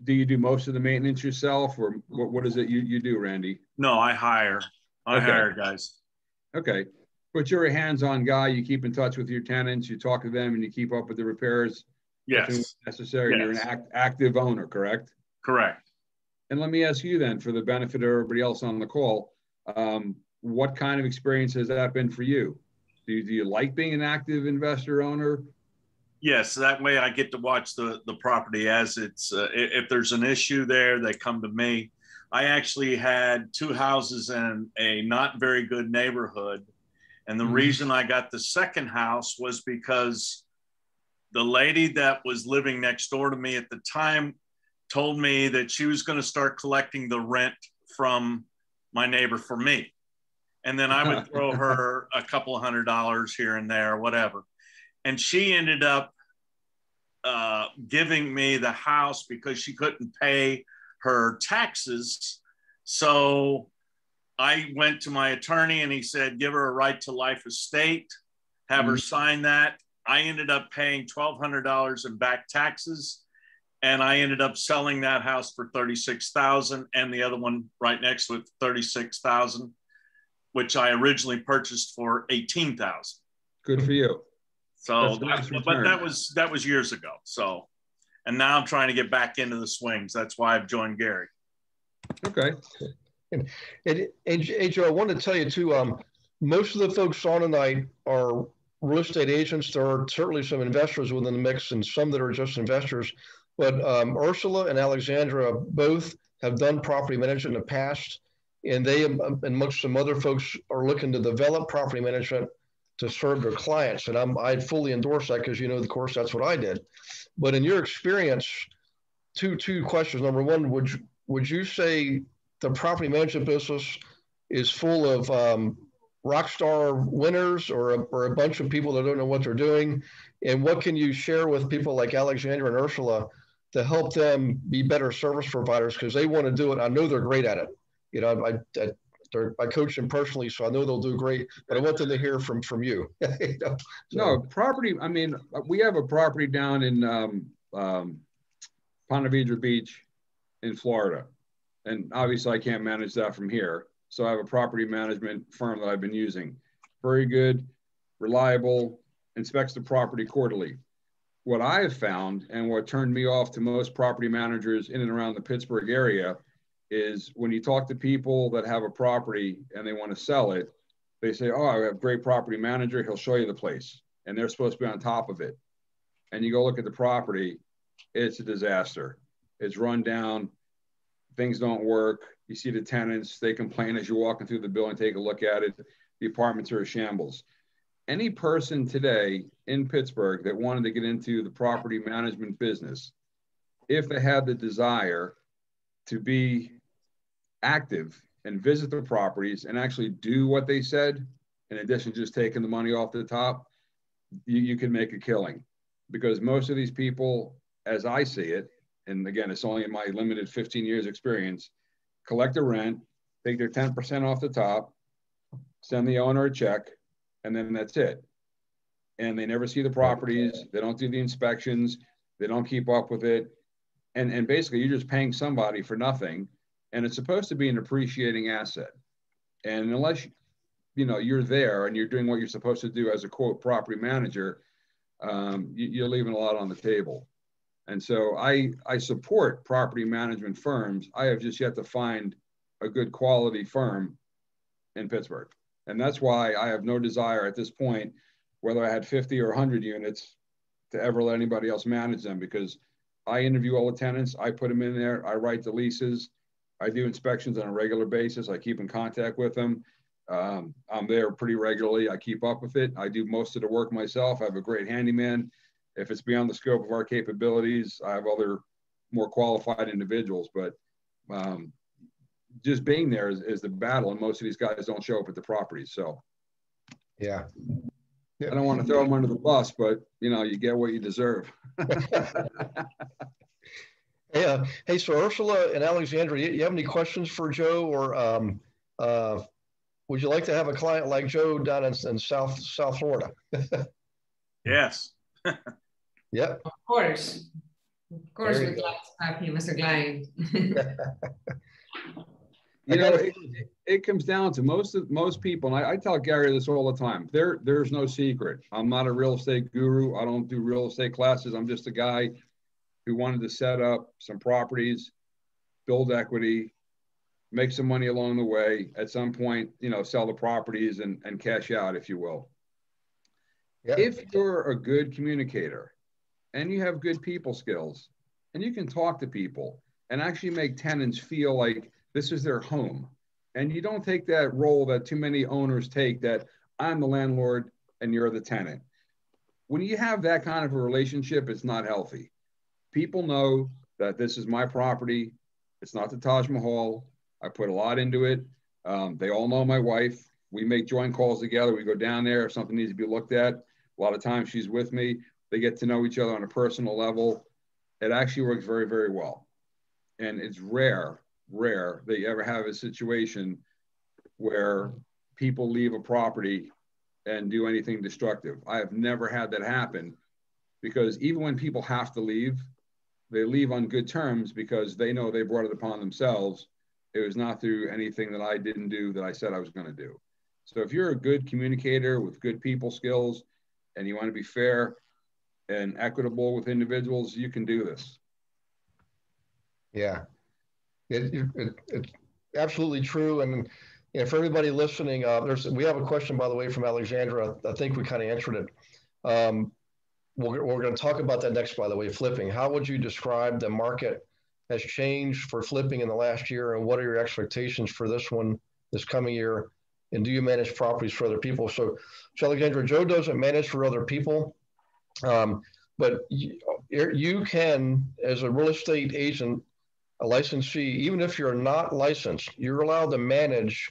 do you do most of the maintenance yourself, or what is it you do, Randy? No, I hire. I hire guys. Okay. But you're a hands-on guy. You keep in touch with your tenants. You talk to them and you keep up with the repairs. Yes. If necessary. Yes. You're an active owner, correct? Correct. And let me ask you then, for the benefit of everybody else on the call, what kind of experience has that been for you? Do you like being an active investor owner? Yes, that way I get to watch the property as it's, if there's an issue there, they come to me. I actually had 2 houses in a not very good neighborhood. And the reason I got the second house was because the lady that was living next door to me at the time told me that she was going to start collecting the rent from my neighbor for me. And then I would throw her a couple of $100 here and there, whatever. And she ended up giving me the house because she couldn't pay her taxes. So I went to my attorney and he said, give her a right to life estate, have her sign that. I ended up paying $1,200 in back taxes. And I ended up selling that house for $36,000 and the other one right next to it, $36,000, which I originally purchased for $18,000. Good for you. So, but that was years ago. So, and now I'm trying to get back into the swings. That's why I've joined Gary. Okay. And Joe, I want to tell you too, most of the folks on tonight are real estate agents. There are certainly some investors within the mix and some that are just investors. But Ursula and Alexandra both have done property management in the past, and they and some other folks are looking to develop property management to serve their clients. And I fully endorse that because, of course, that's what I did. But in your experience, two questions. Number one, would you say the property management business is full of rock star winners or a bunch of people that don't know what they're doing? And what can you share with people like Alexandra and Ursula to help them be better service providers, because they want to do it? I know they're great at it. I coach them personally, so I know they'll do great, but I want them to hear from you. So. No, property, I mean, we have a property down in Ponte Vedra Beach in Florida. And obviously I can't manage that from here. So I have a property management firm that I've been using. Very good, reliable, inspects the property quarterly. What I have found, and what turned me off to most property managers in and around the Pittsburgh area, is when you talk to people that have a property and they want to sell it, they say, oh, I have a great property manager, he'll show you the place. And they're supposed to be on top of it. And you go look at the property, it's a disaster. It's run down, things don't work. You see the tenants, they complain as you're walking through the building, take a look at it. The apartments are a shambles. Any person today in Pittsburgh that wanted to get into the property management business, if they had the desire to be active and visit the properties and actually do what they said, in addition to just taking the money off the top, you can make a killing. Because most of these people, as I see it, and again, it's only in my limited 15 years experience, collect the rent, take their 10% off the top, send the owner a check, and then that's it. And they never see the properties, they don't do the inspections, they don't keep up with it. And basically you're just paying somebody for nothing and it's supposed to be an appreciating asset. And unless you're there and you're doing what you're supposed to do as a quote property manager, you're leaving a lot on the table. And so I support property management firms. I have just yet to find a good quality firm in Pittsburgh. And that's why I have no desire at this point, whether I had 50 or 100 units, to ever let anybody else manage them, because I interview all the tenants, I put them in there, I write the leases, I do inspections on a regular basis, I keep in contact with them. I'm there pretty regularly, I keep up with it, I do most of the work myself, I have a great handyman. If it's beyond the scope of our capabilities, I have other more qualified individuals, but just being there is the battle, and most of these guys don't show up at the properties. So yeah. I don't want to throw them under the bus, but you get what you deserve. Hey, so Ursula and Alexandra, you have any questions for Joe, or would you like to have a client like Joe down in South Florida? Yes. Yep. Of course, we're glad to have you, Mr. Klein. It comes down to most people, and I tell Gary this all the time. There's no secret. I'm not a real estate guru. I don't do real estate classes. I'm just a guy who wanted to set up some properties, build equity, make some money along the way. At some point, sell the properties and cash out, if you will. Yeah. If you're a good communicator and you have good people skills and you can talk to people and actually make tenants feel like this is their home, and you don't take that role that too many owners take, that I'm the landlord and you're the tenant. When you have that kind of a relationship, it's not healthy. People know that this is my property. It's not the Taj Mahal. I put a lot into it. They all know my wife. We make joint calls together. We go down there if something needs to be looked at. A lot of times she's with me. They get to know each other on a personal level. It actually works very, very well. And it's rare that you ever have a situation where people leave a property and do anything destructive. I have never had that happen, because even when people have to leave, they leave on good terms because they know they brought it upon themselves. It was not through anything that I didn't do that I said I was going to do. So if you're a good communicator with good people skills and you want to be fair and equitable with individuals, you can do this. Yeah. It's absolutely true. And for everybody listening, we have a question, by the way, from Alexandra. I think we kind of answered it. We're going to talk about that next, by the way, flipping. How would you describe the market has changed for flipping in the last year, and what are your expectations for this coming year? And do you manage properties for other people? So Alexandra, Joe doesn't manage for other people, but you can, as a real estate agent, a licensee, even if you're not licensed, you're allowed to manage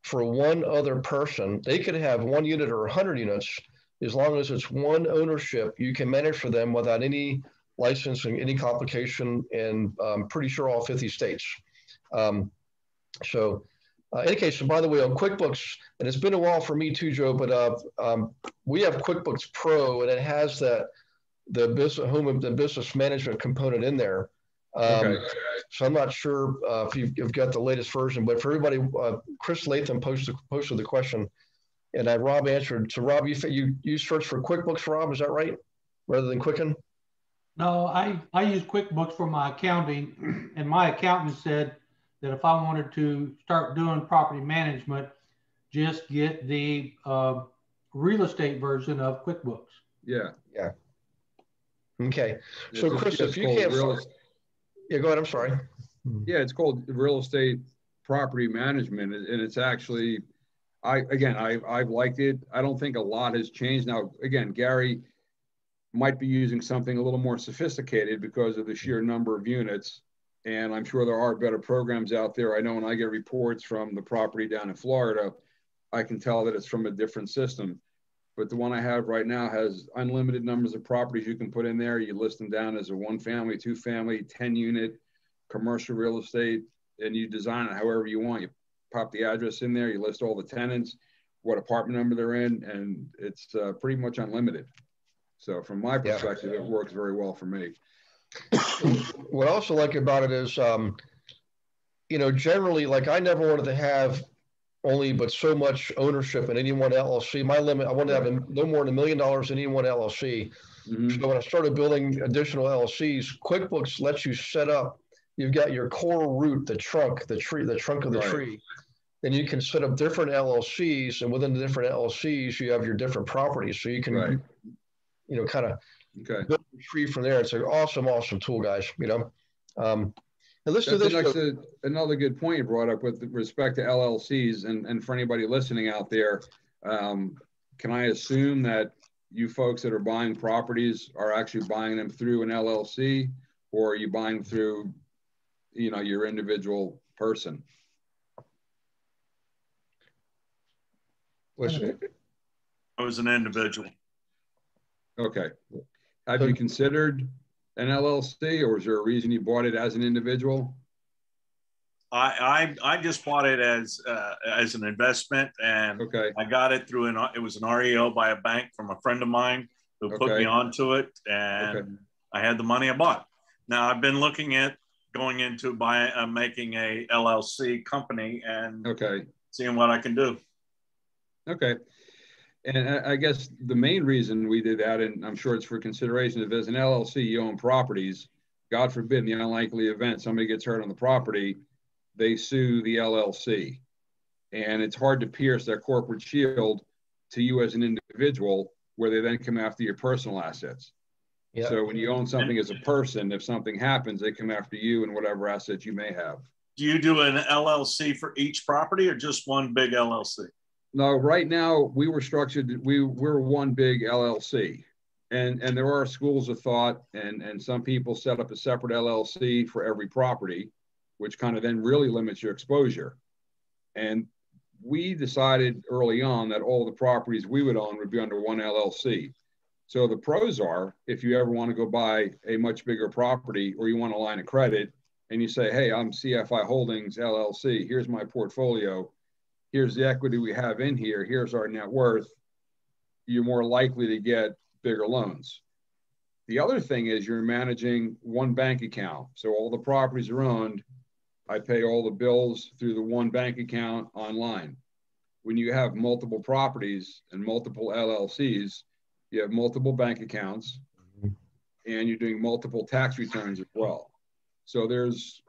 for one other person. They could have 1 unit or 100 units. As long as it's one ownership, you can manage for them without any licensing, any complication, and I'm pretty sure all 50 states. In any case, and by the way, on QuickBooks, and it's been a while for me too, Joe, but we have QuickBooks Pro, and it has the business management component in there. Okay. So I'm not sure if you've got the latest version, but for everybody, Chris Latham posted the question, and Rob answered. So Rob, you search for QuickBooks, Rob, is that right? Rather than Quicken? No, I use QuickBooks for my accounting, and my accountant said that if I wanted to start doing property management, just get the real estate version of QuickBooks. Yeah. Yeah. Okay. So Chris, if you can't, yeah, go ahead. I'm sorry. Yeah, it's called real estate property management, and it's actually, I've liked it. I don't think a lot has changed. Now, again, Gary might be using something a little more sophisticated because of the sheer number of units, and I'm sure there are better programs out there. I know when I get reports from the property down in Florida, I can tell that it's from a different system. But the one I have right now has unlimited numbers of properties you can put in there. You list them down as a 1-family, 2-family, 10-unit, commercial real estate, and you design it however you want. You pop the address in there, you list all the tenants, what apartment number they're in, and it's pretty much unlimited. So from my perspective, it works very well for me. What I also like about it is you know, generally, like I never wanted to have only but so much ownership in any one LLC. My limit, I wanted to have no more than $1 million in any one LLC. So when I started building additional LLCs, QuickBooks lets you set up, you've got your core root, the trunk of the tree. Then you can set up different LLCs, and within the different LLCs, you have your different properties. So you can, you know, kind of build the tree from there. It's an awesome, awesome tool, guys, you know. And listen to this. Another good point you brought up with respect to LLCs, and for anybody listening out there, can I assume that you folks that are buying properties are actually buying them through an LLC, or are you buying through, you know, your individual person? I was an individual. Okay. Have you considered an LLC, or is there a reason you bought it as an individual? I just bought it as an investment, and I got it through it was an REO by a bank from a friend of mine who put me onto it, and I had the money I bought. Now I've been looking at going into making a LLC company and seeing what I can do. Okay. And I guess the main reason we did that, and I'm sure it's for consideration, if as an LLC you own properties, God forbid, in the unlikely event somebody gets hurt on the property, they sue the LLC. And it's hard to pierce that corporate shield to you as an individual, where they then come after your personal assets. Yep. So when you own something as a person, if something happens, they come after you and whatever assets you may have. Do you do an LLC for each property, or just one big LLC? No, right now we were structured, we're one big LLC, and there are schools of thought, and some people set up a separate LLC for every property, which kind of then really limits your exposure. And we decided early on that all the properties we would own would be under one LLC. So the pros are, if you ever want to go buy a much bigger property, or you want a line of credit, and you say, hey, I'm CFI Holdings LLC, here's my portfolio, here's the equity we have in here, here's our net worth, you're more likely to get bigger loans. The other thing is you're managing one bank account. So all the properties are owned. I pay all the bills through the one bank account online. When you have multiple properties and multiple LLCs, you have multiple bank accounts, and you're doing multiple tax returns as well. So there's,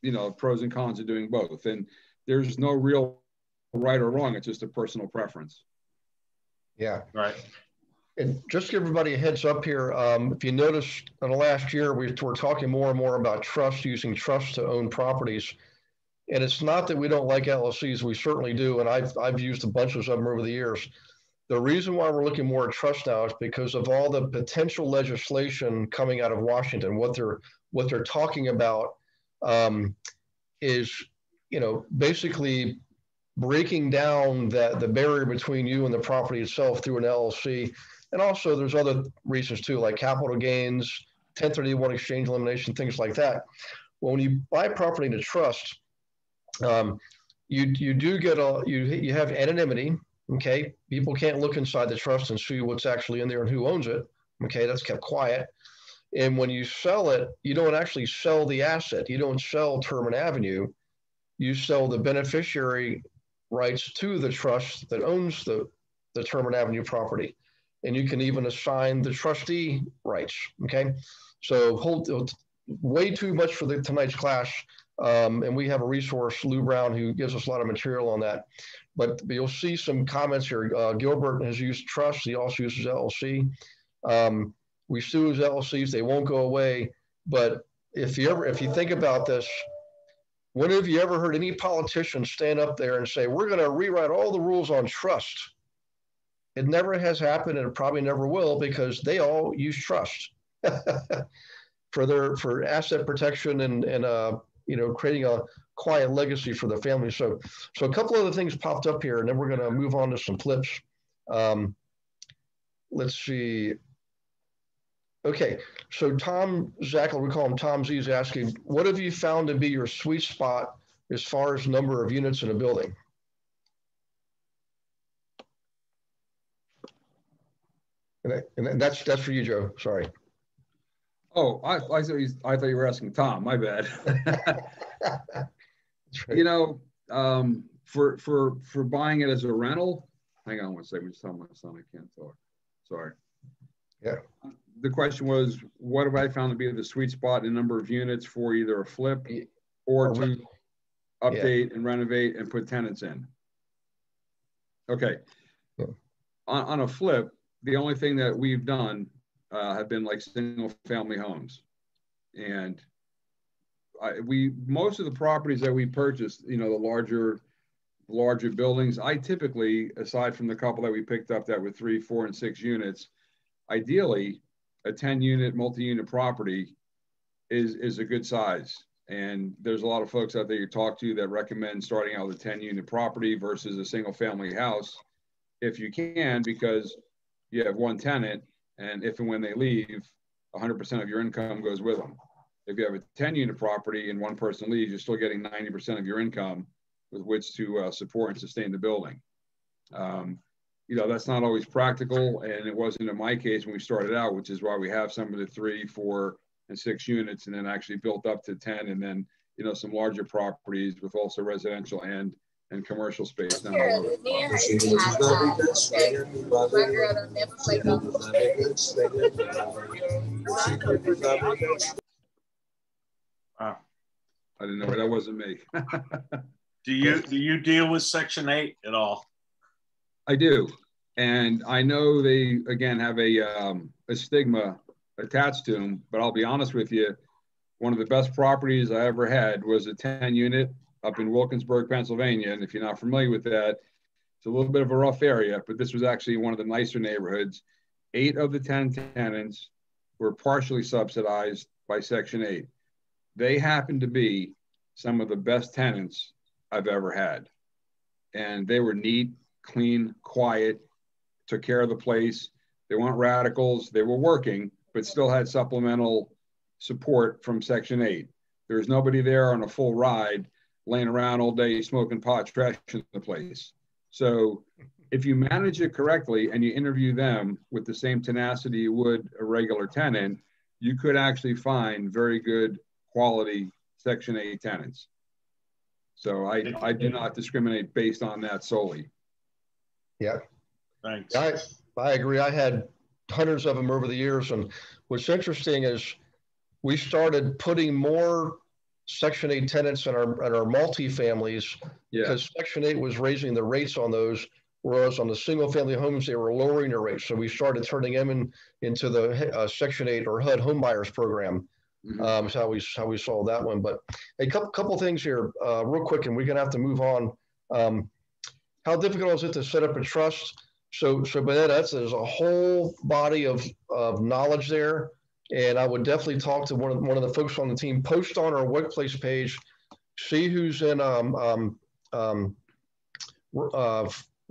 you know, pros and cons of doing both. And there's no real right or wrong, it's just a personal preference. Yeah. Right. And just give everybody a heads up here. If you notice in the last year, we're talking more and more about trust, using trust to own properties. And it's not that we don't like LLCs, we certainly do. And I've used a bunch of them over the years. The reason why we're looking more at trust now is because of all the potential legislation coming out of Washington. What they're talking about is, you know, basically breaking down the barrier between you and the property itself through an LLC. And also there's other reasons too, like capital gains, 1031 exchange elimination, things like that. Well, when you buy property in a trust, you do get you have anonymity. Okay, people can't look inside the trust and see what's actually in there and who owns it. Okay, that's kept quiet. And when you sell it, you don't actually sell the asset. You don't sell Terman Avenue. You sell the beneficiary rights to the trust that owns the Terman Avenue property. And you can even assign the trustee rights, okay? So way too much for tonight's class. And we have a resource, Lou Brown, who gives us a lot of material on that. But you'll see some comments here. Gilbert has used trust. He also uses LLC. We still use LLCs. They won't go away. But if you think about this, when have you ever heard any politician stand up there and say, we're going to rewrite all the rules on trust? It never has happened, and it probably never will, because they all use trust for asset protection and you know, creating a quiet legacy for the family. So a couple other things popped up here, and then we're going to move on to some clips. Let's see. Okay, so Tom Zackel, we call him Tom Z, is asking, what have you found to be your sweet spot as far as number of units in a building? And that's for you, Joe. Sorry. Oh, I thought you were asking Tom. My bad. You know, for buying it as a rental, hang on one second, just tell my son I can't talk. Sorry. Yeah. The question was, what have I found to be the sweet spot in number of units for either a flip or to update and renovate and put tenants in? Okay. Yeah. On a flip, the only thing that we've done have been like single family homes. And most of the properties that we purchased, you know, the larger buildings, I typically, aside from the couple that we picked up that were 3, 4, and 6 units, ideally a 10-unit multi-unit property is a good size. And there's a lot of folks out there you talk to that recommend starting out with a 10-unit property versus a single family house if you can, because you have one tenant, and if and when they leave, 100% of your income goes with them. If you have a 10-unit property and one person leaves, you're still getting 90% of your income with which to support and sustain the building. You know, that's not always practical, and it wasn't in my case when we started out, which is why we have some of the 3, 4, and 6 units, and then actually built up to 10, and then, you know, some larger properties with also residential and commercial space. Now, wow, I didn't know, that wasn't me. Do you deal with Section 8 at all? I do, and I know they again have a stigma attached to them. But I'll be honest with you, one of the best properties I ever had was a 10-unit up in Wilkinsburg, Pennsylvania. And if you're not familiar with that, it's a little bit of a rough area, but this was actually one of the nicer neighborhoods. 8 of the 10 tenants were partially subsidized by Section 8. They happened to be some of the best tenants I've ever had. And they were neat, clean, quiet, took care of the place. They weren't radicals. They were working, but still had supplemental support from Section 8. There was nobody there on a full ride laying around all day smoking pot, trashing the place. So if you manage it correctly and you interview them with the same tenacity you would a regular tenant, you could actually find very good quality Section 8 tenants. So I do not discriminate based on that solely. Yeah. Thanks. I agree. I had hundreds of them over the years. And what's interesting is we started putting more Section 8 tenants in our multi-families because Section 8 was raising the rates on those, whereas on the single family homes, they were lowering their rates. So we started turning them into the Section 8 or HUD home buyers program. Mm-hmm. Is how we saw that one. But a couple things here real quick, and we're going to have to move on. How difficult is it to set up a trust? So Benetta, there's a whole body of knowledge there. And I would definitely talk to one of the folks on the team, post on our workplace page, see who's in, not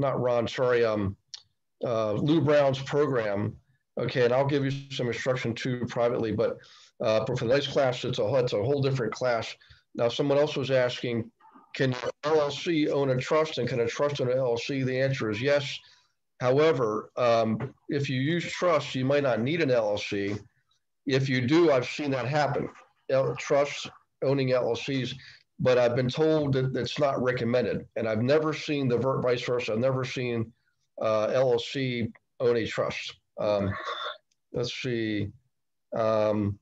Ron, sorry, Lou Brown's program. Okay, and I'll give you some instruction too privately, but for the next class, it's a whole different class. Now, someone else was asking, can an LLC own a trust and can a trust own an LLC? The answer is yes. However, if you use trust, you might not need an LLC. If you do, I've seen that happen. Trusts owning LLCs, but I've been told that it's not recommended. And I've never seen the vice versa. I've never seen LLC own a trust. Let's see. What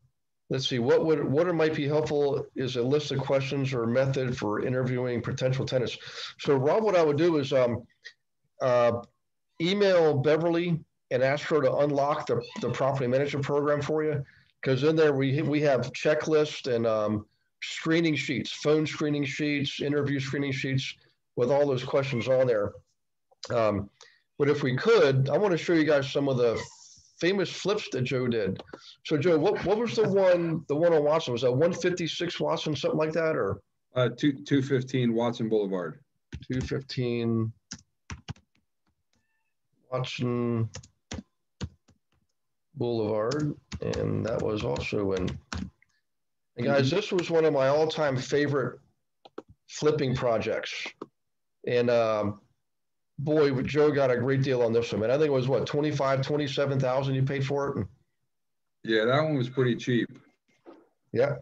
might be helpful is a list of questions or method for interviewing potential tenants. So Rob, what I would do is email Beverly and ask her to unlock the property management program for you. Because in there we have checklists and screening sheets, phone screening sheets, interview screening sheets with all those questions on there. But if we could, I want to show you guys some of the famous flips that Joe did. So Joe, what was the one on Watson? Was that 156 Watson, something like that, or 215 Watson Boulevard? 215 Watson Boulevard, and that was also in. And guys, this was one of my all-time favorite flipping projects, and boy, Joe got a great deal on this one. Man, I think it was what, 27,000 you paid for it. Yeah, that one was pretty cheap. Yeah.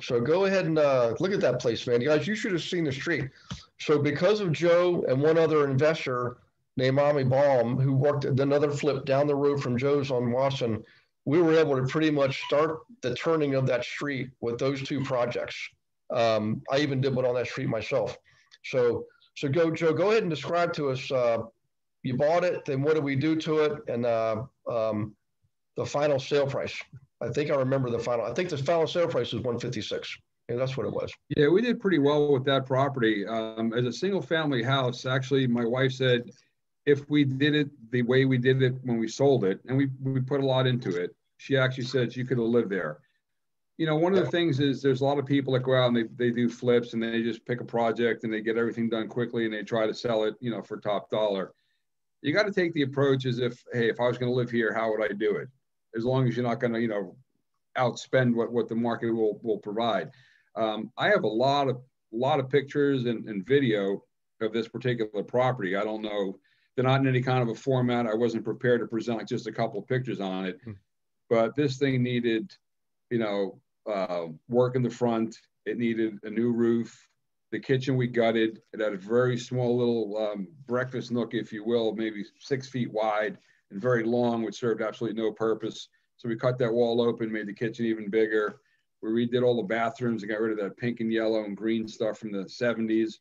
So go ahead and look at that place, man. You guys, you should have seen the street. So because of Joe and one other investor named Ami Baum, who worked at another flip down the road from Joe's on Watson, we were able to pretty much start the turning of that street with those two projects. I even did one on that street myself. So Joe, go ahead and describe to us, you bought it, then what did we do to it? And the final sale price. I think I remember the final sale price was 156. And that's what it was. Yeah, we did pretty well with that property. As a single family house, actually, my wife said, if we did it the way we did it when we sold it, and we put a lot into it, she actually said she could have lived there. You know, one of the things is there's a lot of people that go out and they do flips and they just pick a project and they get everything done quickly and they try to sell it, you know, for top dollar. You got to take the approach as if, hey, if I was going to live here, how would I do it? As long as you're not going to, you know, outspend what the market will provide. I have a lot of pictures and video of this particular property. I don't know, they're not in any kind of a format. I wasn't prepared to present like just a couple of pictures on it, but this thing needed, you know, work in the front. It needed a new roof. The kitchen we gutted. It had a very small little breakfast nook, if you will, maybe 6 feet wide and very long, which served absolutely no purpose. So we cut that wall open, made the kitchen even bigger. We redid all the bathrooms and got rid of that pink and yellow and green stuff from the 70s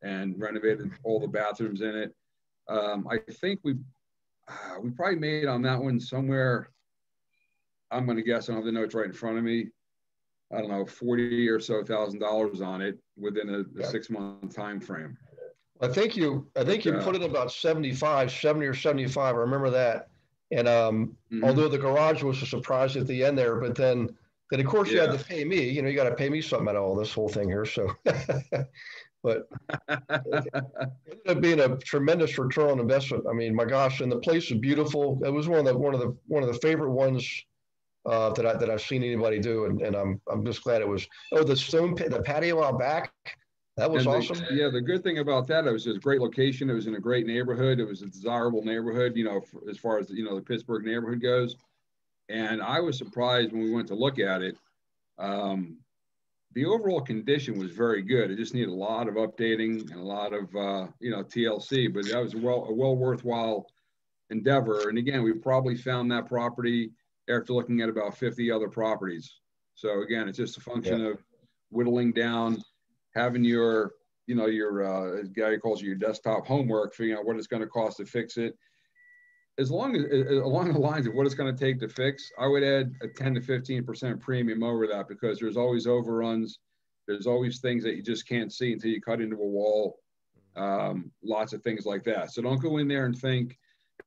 and renovated all the bathrooms in it. I think we probably made on that one somewhere, I'm going to guess, I don't have the notes right in front of me, I don't know, $40,000 or so on it within a 6-month time frame. I think you put it about 70 or 75. I remember that. And although the garage was a surprise at the end there, but then of course you had to pay me. You know, you got to pay me something out of all this whole thing here. So, but it ended up being a tremendous return on investment. I mean, my gosh, and the place is beautiful. It was one of the favorite ones that I've seen anybody do, and I'm just glad it was. Oh, the patio out back. That was awesome. The good thing about that, it was a great location. It was in a great neighborhood. It was a desirable neighborhood, you know, as far as, you know, the Pittsburgh neighborhood goes. And I was surprised when we went to look at it. The overall condition was very good. It just needed a lot of updating and a lot of, you know, TLC, but that was a well worthwhile endeavor. And again, we probably found that property after looking at about 50 other properties. So again, it's just a function of whittling down, having your, you know, your guy calls it your desktop homework, figuring out what it's going to cost to fix it. As long as along the lines of what it's going to take to fix, I would add a 10 to 15% premium over that, because there's always overruns. There's always things that you just can't see until you cut into a wall. Lots of things like that. So don't go in there and think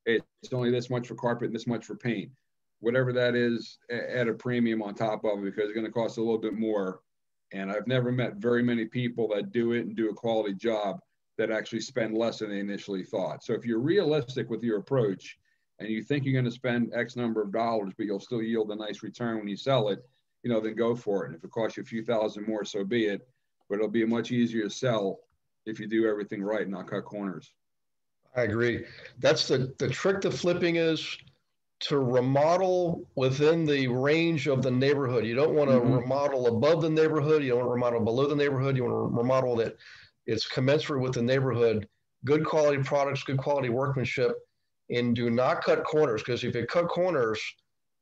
it's only this much for carpet and this much for paint. Whatever that is, add a premium on top of it, because it's going to cost a little bit more. And I've never met very many people that do it and do a quality job that actually spend less than they initially thought. So if you're realistic with your approach and you think you're going to spend X number of dollars, but you'll still yield a nice return when you sell it, you know, then go for it. And if it costs you a few thousand more, so be it. But it'll be much easier to sell if you do everything right and not cut corners. I agree. That's the trick to flipping, is to remodel within the range of the neighborhood. You don't want to remodel above the neighborhood. You don't want to remodel below the neighborhood. You want to remodel that it's commensurate with the neighborhood. Good quality products, good quality workmanship, and do not cut corners, because if you cut corners,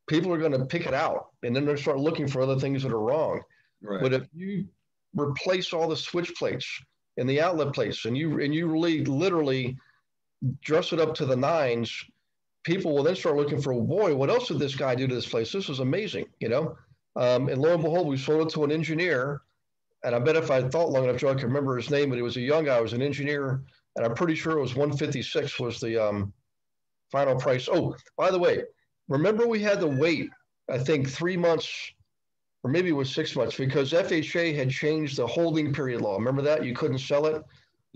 people are going to pick it out and then they'll start looking for other things that are wrong. Right. But if you replace all the switch plates and the outlet plates and you really literally dress it up to the nines, people will then start looking for, boy, what else did this guy do to this place? This is amazing, you know? And lo and behold, we sold it to an engineer. And I bet if I thought long enough, Joe, I could remember his name, but he was a young guy, he was an engineer. And I'm pretty sure it was 156 was the final price. Oh, by the way, remember we had to wait, I think 3 months, or maybe it was 6 months, because FHA had changed the holding period law. Remember that? You couldn't sell it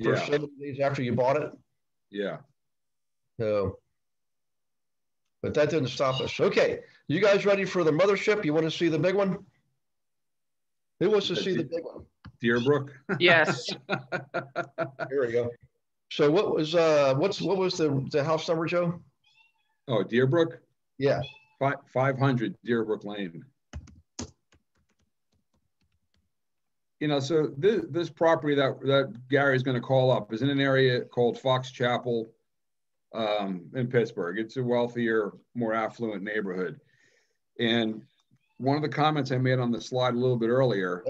for 7 days after you bought it? Yeah. So, but that didn't stop us. Okay, you guys ready for the mothership? You want to see the big one? Who wants to see the big one? Deerbrook. Yes. Here we go. So what was the house number, Joe? Oh, Deerbrook? Yeah. 500 Deerbrook Lane. you know, so this property that Gary is going to call up is in an area called Fox Chapel in Pittsburgh. It's a wealthier, more affluent neighborhood. And one of the comments I made on the slide a little bit earlier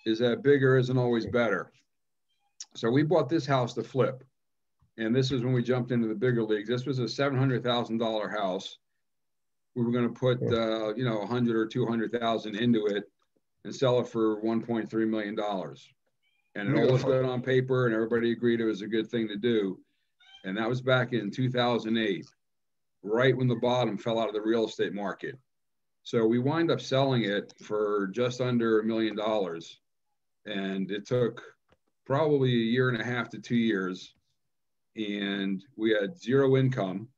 is that bigger isn't always better. So we bought this house to flip. And this is when we jumped into the bigger leagues. This was a $700,000 house. We were going to put, you know, 100 or 200,000 into it and sell it for $1.3 million. And it all was good on paper, and everybody agreed it was a good thing to do. And that was back in 2008, right when the bottom fell out of the real estate market. So we wind up selling it for just under $1 million. And it took probably 1.5 years to 2 years. And we had zero income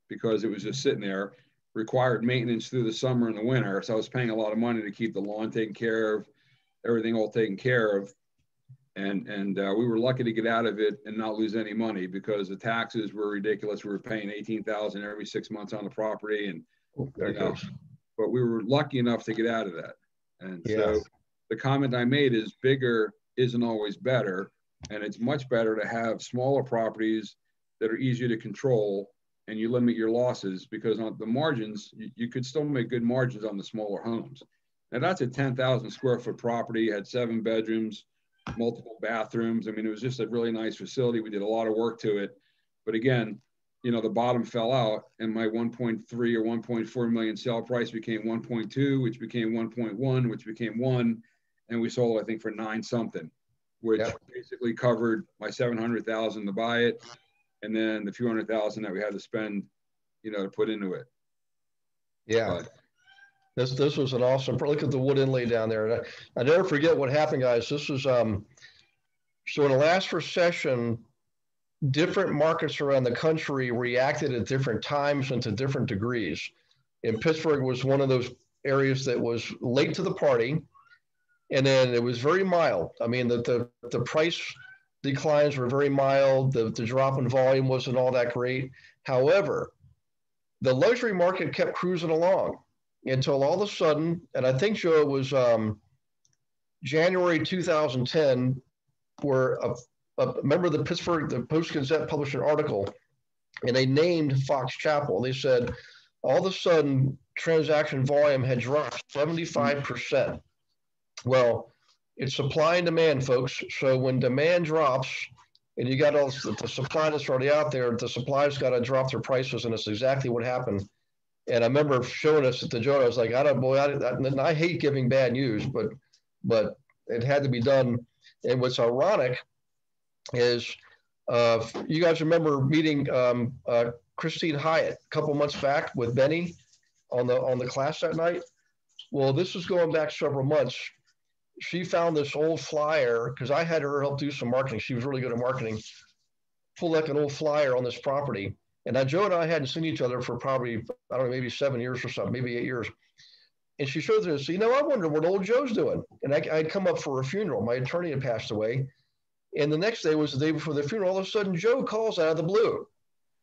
because it was just sitting there, required maintenance through the summer and the winter. So I was paying a lot of money to keep the lawn taken care of, everything all taken care of. And we were lucky to get out of it and not lose any money because the taxes were ridiculous. We were paying $18,000 every 6 months on the property, and you know, but we were lucky enough to get out of that. And so the comment I made is bigger isn't always better. And it's much better to have smaller properties that are easier to control and you limit your losses, because on the margins, you could still make good margins on the smaller homes. Now that's a 10,000 square foot property, had 7 bedrooms, multiple bathrooms. I mean, it was just a really nice facility. We did a lot of work to it. But again, you know, the bottom fell out and my 1.3 or 1.4 million sale price became 1.2, which became 1.1, which became 1. And we sold, I think, for 9 something. Which basically covered my $700,000 to buy it, and then the few $100,000 that we had to spend, you know, to put into it. Yeah, this was an awesome. Look at the wood inlay down there. And I never forget what happened, guys. This was so in the last recession, different markets around the country reacted at different times and to different degrees. And Pittsburgh was one of those areas that was late to the party. And then it was very mild. I mean, the price declines were very mild. The drop in volume wasn't all that great. However, the luxury market kept cruising along until all of a sudden, and I think, Joe, it was January 2010, where a member of the Post-Gazette published an article, and they named Fox Chapel. They said all of a sudden transaction volume had dropped 75%. Well, it's supply and demand, folks. So when demand drops and you got all the supply that's already out there, the supply's got to drop their prices, and it's exactly what happened. And I remember showing us at the Joe, I was like, I hate giving bad news, but it had to be done. And what's ironic is you guys remember meeting Christine Hyatt a couple months back with Benny on the class that night? Well, this was going back several months. She found this old flyer, because I had her help do some marketing. She was really good at marketing. Pulled like an old flyer on this property. And now Joe and I hadn't seen each other for probably, I don't know, maybe 7 years or something, maybe 8 years. And she shows us, you know, I wonder what old Joe's doing. And I'd come up for a funeral. My attorney had passed away. And the next day was the day before the funeral. All of a sudden, Joe calls out of the blue.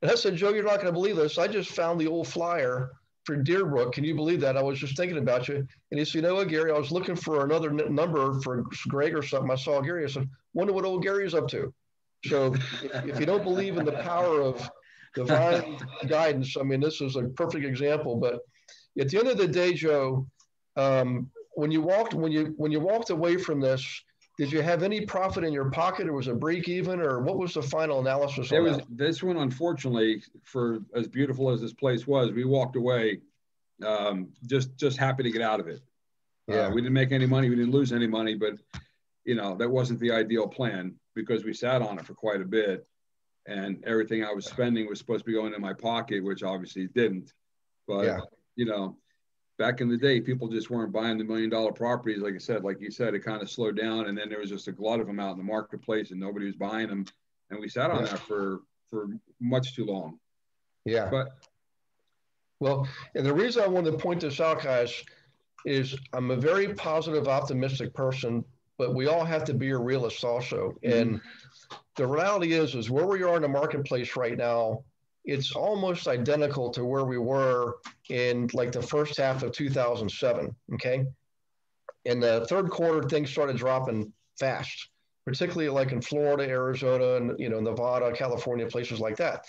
And I said, Joe, you're not going to believe this. I just found the old flyer for Deerbrook. Can you believe that? I was just thinking about you. And he said, you know what, Gary, I was looking for another number for Greg or something. I saw Gary. I said, wonder what old Gary's up to. So if you don't believe in the power of divine guidance, I mean, this is a perfect example. But at the end of the day, Joe, when you walked away from this, did you have any profit in your pocket, or was it break even, or what was the final analysis? This one, unfortunately, for as beautiful as this place was, we walked away just happy to get out of it. Yeah, we didn't make any money, we didn't lose any money, but you know, that wasn't the ideal plan because we sat on it for quite a bit, and everything I was spending was supposed to be going in my pocket, which obviously didn't. But you know, back in the day, people just weren't buying the $1 million properties. Like I said, like you said, it kind of slowed down, and then there was just a glut of them out in the marketplace, and nobody was buying them. And we sat on that for much too long. Yeah. But well, and the reason I wanted to point this out, guys, is I'm a very positive, optimistic person, but we all have to be a realist also. And the reality is where we are in the marketplace right now, it's almost identical to where we were in like the first half of 2007, okay? in the third quarter, things started dropping fast, particularly like in Florida, Arizona, and Nevada, California, places like that.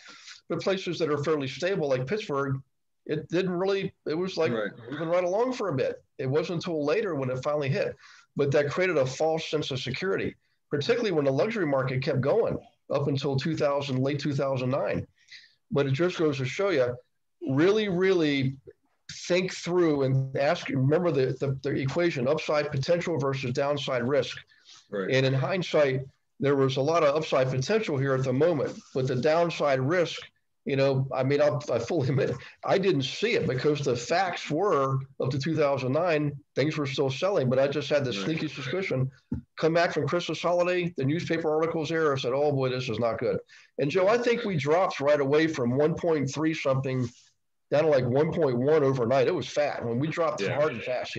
But places that are fairly stable, like Pittsburgh, it didn't really. It was like moving right along for a bit. It wasn't until later when it finally hit. But that created a false sense of security, particularly when the luxury market kept going up until late 2009. But it just goes to show you, really, really think through and ask. Remember the equation: upside potential versus downside risk. Right. And in hindsight, there was a lot of upside potential here at the moment, but the downside risk, I fully admit it, I didn't see it because the facts were up to 2009, things were still selling, but I just had this sneaky suspicion. Come back from Christmas holiday, the newspaper articles there, I said, oh boy, this is not good. And Joe, I think we dropped right away from 1.3 something down to like 1.1 overnight. It was fat. When we dropped hard and fast,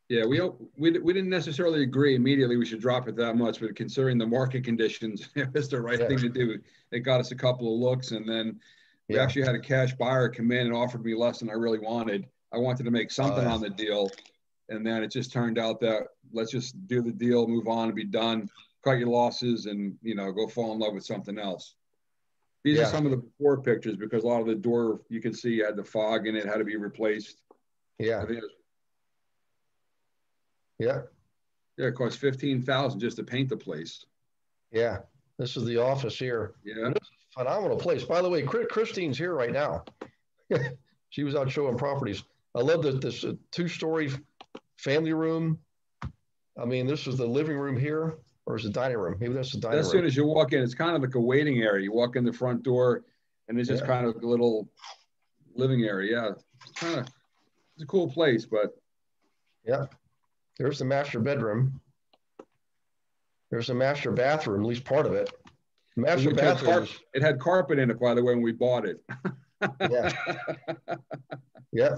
Yeah, we didn't necessarily agree immediately we should drop it that much, but considering the market conditions, it was the right thing to do. It got us a couple of looks, and then we actually had a cash buyer come in and offered me less than I really wanted. I wanted to make something on the deal, and then it just turned out that let's just do the deal, move on, and be done. Cut your losses, and go fall in love with something else. These are some of the before pictures because a lot of the door you can see had the fog in it, had to be replaced. Yeah. Yeah, it cost $15,000 just to paint the place. Yeah, this is the office here. Yeah, this is a phenomenal place. By the way, Christine's here right now. She was out showing properties. I love this 2-story family room. I mean, this is the living room here, or is it dining room? Maybe that's the dining room. As soon as you walk in, it's kind of like a waiting area. You walk in the front door, and it's just kind of a little living area. Yeah, it's a cool place, but There's the master bedroom. There's the master bathroom, at least part of it. The master bathroom. It had carpet in it, by the way, when we bought it. Yeah.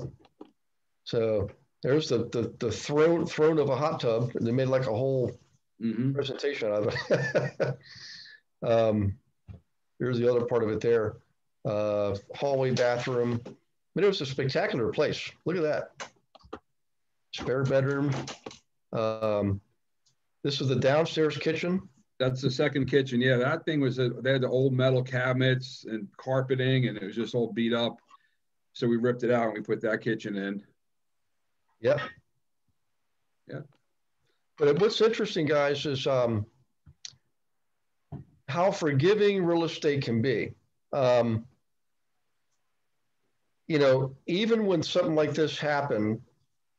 So there's the throne of a hot tub. They made like a whole presentation out of it. Here's the other part of it there. Hallway bathroom. I mean, it was a spectacular place. Look at that. Spare bedroom. This is the downstairs kitchen. That's the second kitchen. Yeah, that thing was, they had the old metal cabinets and carpeting, and it was just all beat up. So we ripped it out and we put that kitchen in. Yeah. But what's interesting, guys, is how forgiving real estate can be. Even when something like this happened,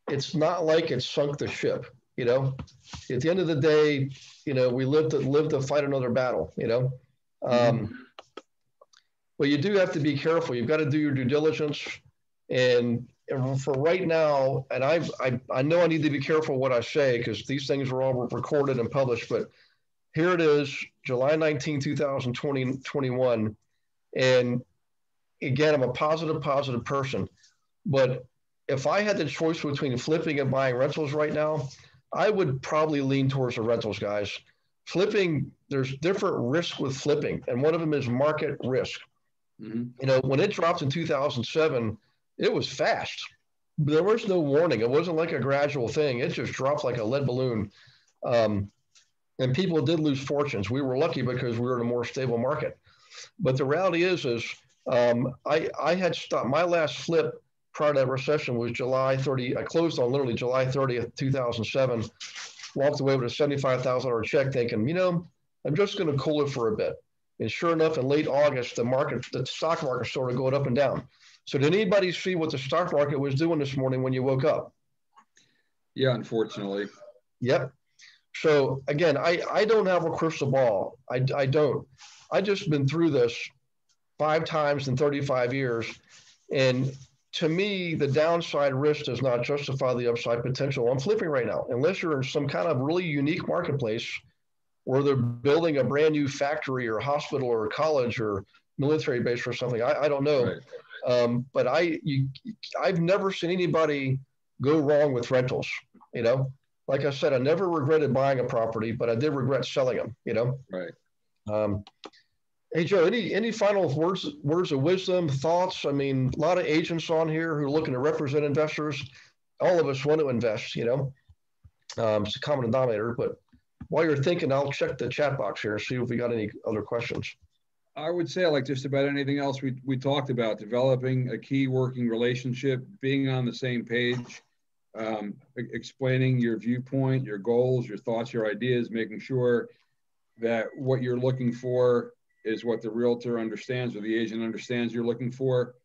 it's not like it sunk the ship. At the end of the day, we live to fight another battle. But you do have to be careful. You've got to do your due diligence. And for right now, and I know I need to be careful what I say because these things are all recorded and published. But here it is, July 19, 2021, and again, I'm a positive person, but if I had the choice between flipping and buying rentals right now, I would probably lean towards the rentals, guys. Flipping, there's different risk with flipping, and one of them is market risk. When it dropped in 2007, it was fast. There was no warning. It wasn't like a gradual thing. It just dropped like a lead balloon. And people did lose fortunes. We were lucky because we were in a more stable market. But the reality is I had stopped. My last flip prior to that recession was July 30. I closed on literally July 30th, 2007. Walked away with a $75,000 check thinking, I'm just going to cool it for a bit. And sure enough, in late August, the stock market started going up and down. So did anybody see what the stock market was doing this morning when you woke up? Yeah, unfortunately. Yep. So again, I don't have a crystal ball. I don't. I just been through this 5 times in 35 years. And to me, the downside risk does not justify the upside potential on flipping right now, unless you're in some kind of really unique marketplace where they're building a brand new factory or hospital or college or military base or something. I don't know. Right. But I've never seen anybody go wrong with rentals. Like I said, I never regretted buying a property, but I did regret selling them. Right. Hey, Joe, any final words of wisdom, thoughts? I mean, a lot of agents on here who are looking to represent investors. All of us want to invest, It's a common denominator, but while you're thinking, I'll check the chat box here and see if we got any other questions. I would say, like just about anything else we talked about, developing a key working relationship, being on the same page, explaining your viewpoint, your goals, your thoughts, your ideas, making sure that what you're looking for is what the realtor understands or the agent understands you're looking for.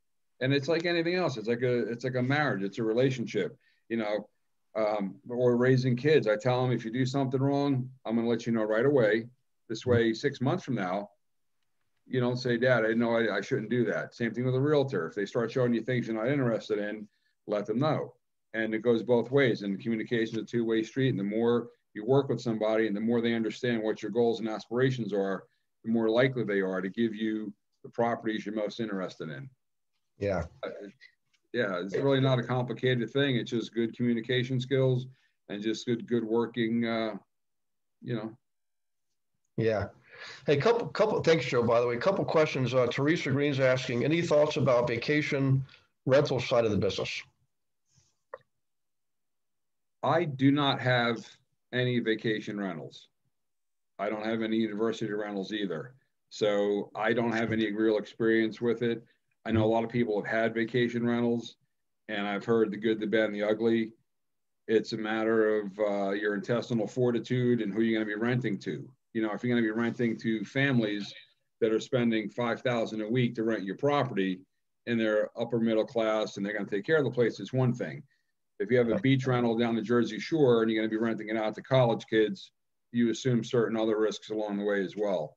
And it's like anything else. It's like a marriage. It's a relationship, you know, or raising kids. I tell them, if you do something wrong, I'm going to let you know right away. This way, 6 months from now, you don't say, Dad, I know I shouldn't do that. Same thing with a realtor. If they start showing you things you're not interested in, let them know. And it goes both ways. And communication is a two-way street. And the more you work with somebody and the more they understand what your goals and aspirations are, the more likely they are to give you the properties you're most interested in. Yeah. Yeah, it's really not a complicated thing. It's just good communication skills and just good working, you know. Yeah. Hey, couple. Thanks, Joe. By the way, couple questions. Teresa Green's asking, any thoughts about vacation rental side of the business? I do not have any vacation rentals. I don't have any university rentals either. So I don't have any real experience with it. I know a lot of people have had vacation rentals, and I've heard the good, the bad, and the ugly. It's a matter of your intestinal fortitude and who you're going to be renting to. You know, if you're going to be renting to families that are spending $5,000 a week to rent your property and they're upper middle class and they're going to take care of the place, it's one thing. If you have a beach rental down the Jersey Shore and you're going to be renting it out to college kids, you assume certain other risks along the way as well.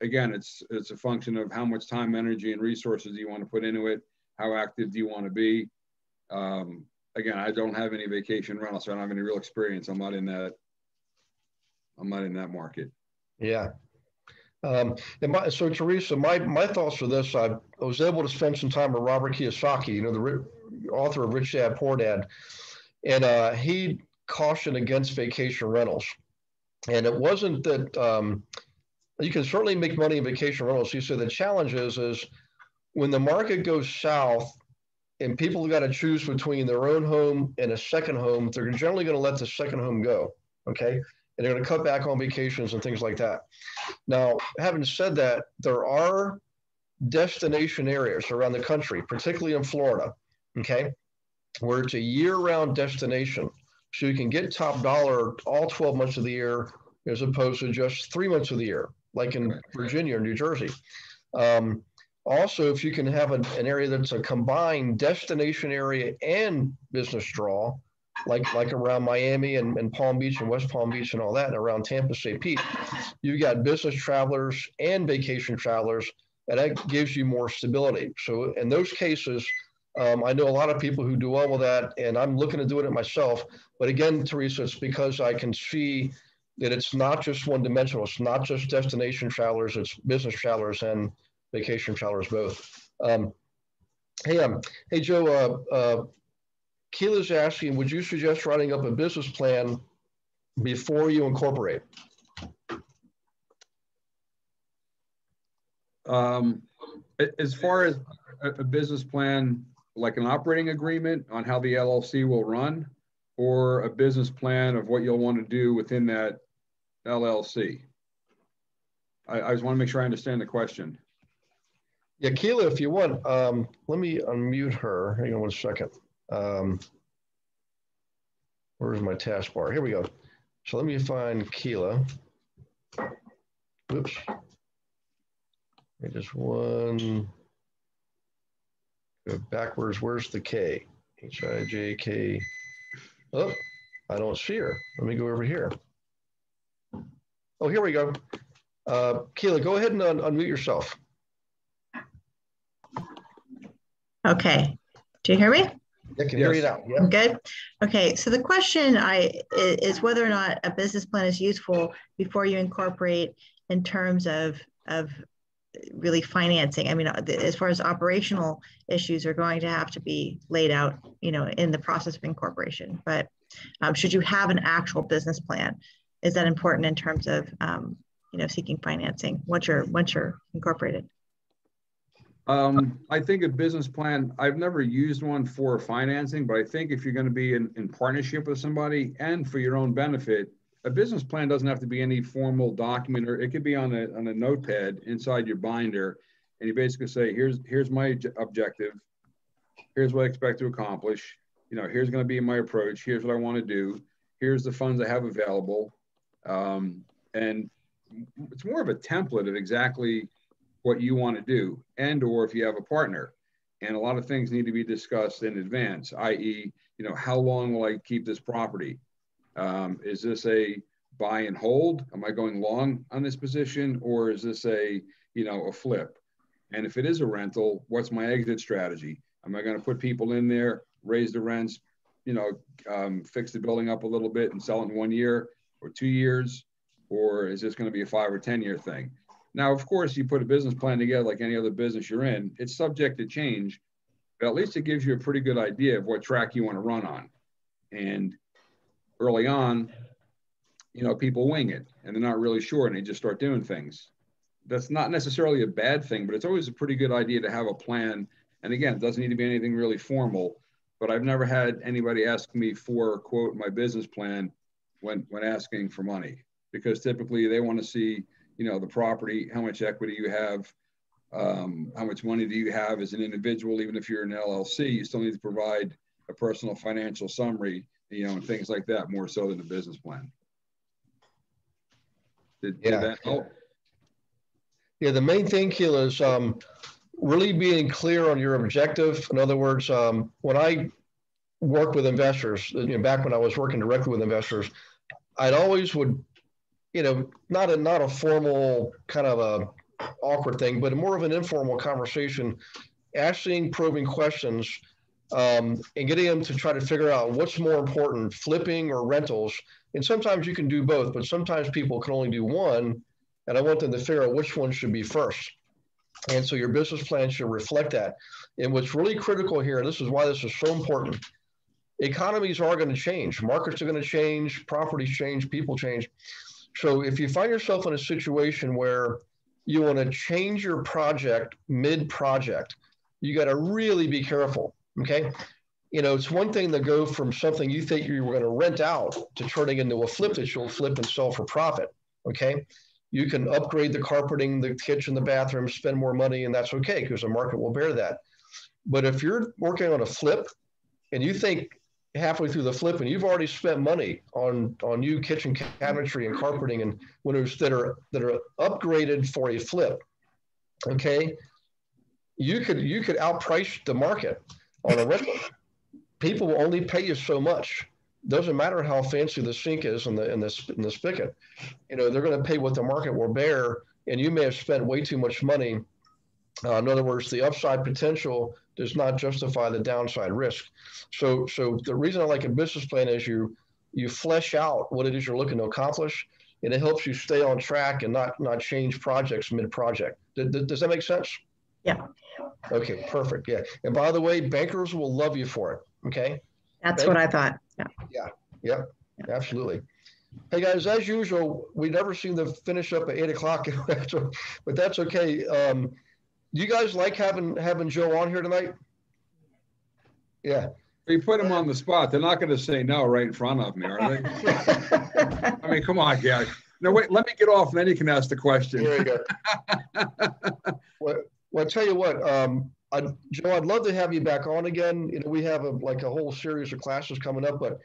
Again, it's a function of how much time, energy, and resources you want to put into it. How active do you want to be? Again, I don't have any vacation rentals, so I don't have any real experience. I'm not in that market. Yeah. So Teresa, my thoughts for this, I was able to spend some time with Robert Kiyosaki, you know, the author of Rich Dad, Poor Dad, and he cautioned against vacation rentals. And it wasn't that you can certainly make money in vacation rentals. He said the challenge is when the market goes south and people got to choose between their own home and a second home, they're generally going to let the second home go. Okay. And they're going to cut back on vacations and things like that. Now, having said that, there are destination areas around the country, particularly in Florida, okay, where it's a year-round destination. So you can get top dollar all 12 months of the year as opposed to just 3 months of the year, like in Virginia or New Jersey. Also, if you can have an area that's a combined destination area and business draw, like around Miami and Palm Beach and West Palm Beach and all that, and around Tampa, St. Pete, you've got business travelers and vacation travelers, and that gives you more stability. So in those cases, I know a lot of people who do well with that, and I'm looking to do it myself. But again, Teresa, it's because I can see that it's not just one dimensional. It's not just destination travelers, it's business travelers and vacation travelers both. Hey, Joe, Keela's asking, would you suggest writing up a business plan before you incorporate? As far as a business plan, like an operating agreement on how the LLC will run, or a business plan of what you'll want to do within that LLC? I just want to make sure I understand the question. Yeah, Keela, if you want, let me unmute her. Hang on one second. Where's my taskbar? Here we go. So let me find Keela. Oops. Just one. Go backwards. Where's the K? H-I-J-K. Oh, I don't see her. Let me go over here. Oh, here we go. Keela, go ahead and unmute yourself. Okay. Do you hear me? I can hear you now. Yeah. Good. Okay. So the question is whether or not a business plan is useful before you incorporate in terms of really financing. I mean, as far as operational issues are going to have to be laid out, you know, in the process of incorporation. But should you have an actual business plan? Is that important in terms of, you know, seeking financing once you're incorporated? I think a business plan, I've never used one for financing, but I think if you're going to be in partnership with somebody and for your own benefit, a business plan doesn't have to be any formal document, or it could be on a notepad inside your binder. And you basically say, here's my objective. Here's what I expect to accomplish. You know, here's going to be my approach. Here's what I want to do. Here's the funds I have available. And it's more of a template of exactly what you want to do, and or if you have a partner. And a lot of things need to be discussed in advance, i.e., you know, how long will I keep this property? Is this a buy and hold? Am I going long on this position? Or is this a, you know, a flip? And if it is a rental, what's my exit strategy? Am I going to put people in there, raise the rents, you know, fix the building up a little bit and sell it in 1 year or 2 years? Or is this going to be a 5 or 10 year thing? Now, of course, you put a business plan together like any other business you're in, it's subject to change, but at least it gives you a pretty good idea of what track you want to run on. And early on, you know, people wing it and they're not really sure and they just start doing things. That's not necessarily a bad thing, but it's always a pretty good idea to have a plan. And again, it doesn't need to be anything really formal, but I've never had anybody ask me for, quote, my business plan when asking for money, because typically they want to see, you know, the property, how much equity you have, how much money do you have as an individual. Even if you're an LLC, you still need to provide a personal financial summary, you know, and things like that, more so than a business plan. Did that help? Yeah, the main thing, Keela, is really being clear on your objective. In other words, when I work with investors, you know, back when I was working directly with investors, I'd always would, you know, not a formal kind of a awkward thing, but more of an informal conversation, asking probing questions, and getting them to try to figure out what's more important, flipping or rentals. And sometimes you can do both, but sometimes people can only do one. And I want them to figure out which one should be first. And so your business plan should reflect that. And what's really critical here, this is why this is so important, economies are going to change. Markets are going to change, properties change, people change. So if you find yourself in a situation where you want to change your project mid-project, you got to really be careful, okay? You know, it's one thing to go from something you think you were going to rent out to turning into a flip that you'll flip and sell for profit, okay? You can upgrade the carpeting, the kitchen, the bathroom, spend more money, and that's okay because the market will bear that. But if you're working on a flip and you think halfway through the flip and you've already spent money on new kitchen cabinetry and carpeting and windows that are upgraded for a flip, okay, you could outprice the market on a rental. People will only pay you so much. Doesn't matter how fancy the sink is in the spigot. You know, they're going to pay what the market will bear, and you may have spent way too much money. In other words, the upside potential does not justify the downside risk. So the reason I like a business plan is you flesh out what it is you're looking to accomplish, and it helps you stay on track and not change projects mid-project. Does that make sense? Yeah. Okay, perfect. Yeah. And by the way, bankers will love you for it. Okay. That's what I thought. Yeah. Absolutely. Hey guys, as usual, we never seem to finish up at 8 o'clock, but that's okay. Do you guys like having Joe on here tonight? Yeah. You put them on the spot. They're not going to say no right in front of me, are they? I mean, come on, guys. No, wait, let me get off, and then you can ask the question. There you go. Well, I'll tell you what, Joe, I'd love to have you back on again. You know, we have a whole series of classes coming up, but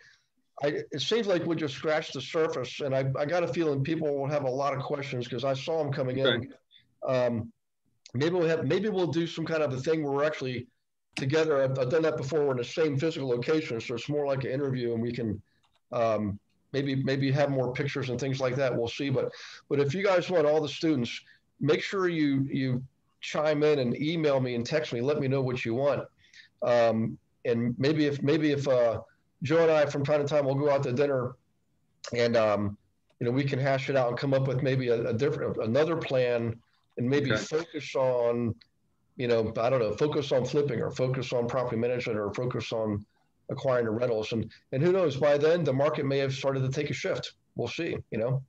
it seems like we just scratched the surface, and I got a feeling people will have a lot of questions because I saw them coming in. Maybe we'll do some kind of a thing where we're actually together. I've done that before. We're in the same physical location, so it's more like an interview, and we can maybe have more pictures and things like that. We'll see. But if you guys want, all the students, make sure you chime in and email me and text me. Let me know what you want. And maybe if Joe and I from time to time will go out to dinner, and you know, we can hash it out and come up with maybe another plan. And maybe focus on, you know, I don't know, focus on flipping or focus on property management or focus on acquiring the rentals. And who knows, by then the market may have started to take a shift. We'll see, you know.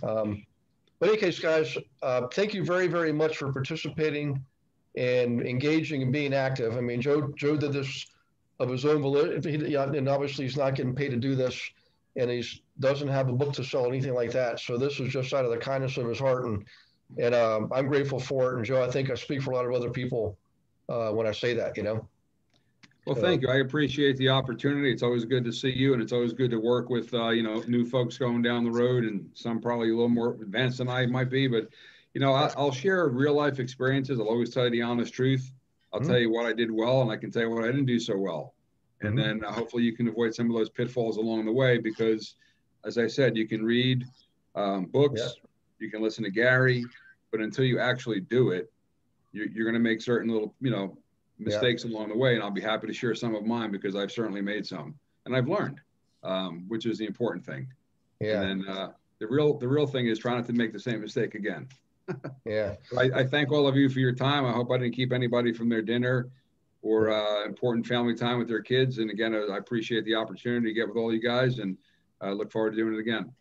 But in any case, guys, thank you very, very much for participating and engaging and being active. I mean, Joe did this of his own volition, and obviously he's not getting paid to do this, and he doesn't have a book to sell, anything like that. So this is just out of the kindness of his heart, and I'm grateful for it. And Joe, I think I speak for a lot of other people when I say that, you know. Well, thank you. I appreciate the opportunity. It's always good to see you, and it's always good to work with, you know, new folks going down the road, and some probably a little more advanced than I might be. But, you know, I'll share real life experiences. I'll always tell you the honest truth. I'll tell you what I did well, and I can tell you what I didn't do so well. And then hopefully you can avoid some of those pitfalls along the way, because, as I said, you can read books, you can listen to Gary, but until you actually do it, you're going to make certain little, you know, mistakes along the way. And I'll be happy to share some of mine, because I've certainly made some, and I've learned, which is the important thing. And then the real thing is trying not to make the same mistake again. I thank all of you for your time. I hope I didn't keep anybody from their dinner or important family time with their kids. And again, I appreciate the opportunity to get with all you guys, and I look forward to doing it again.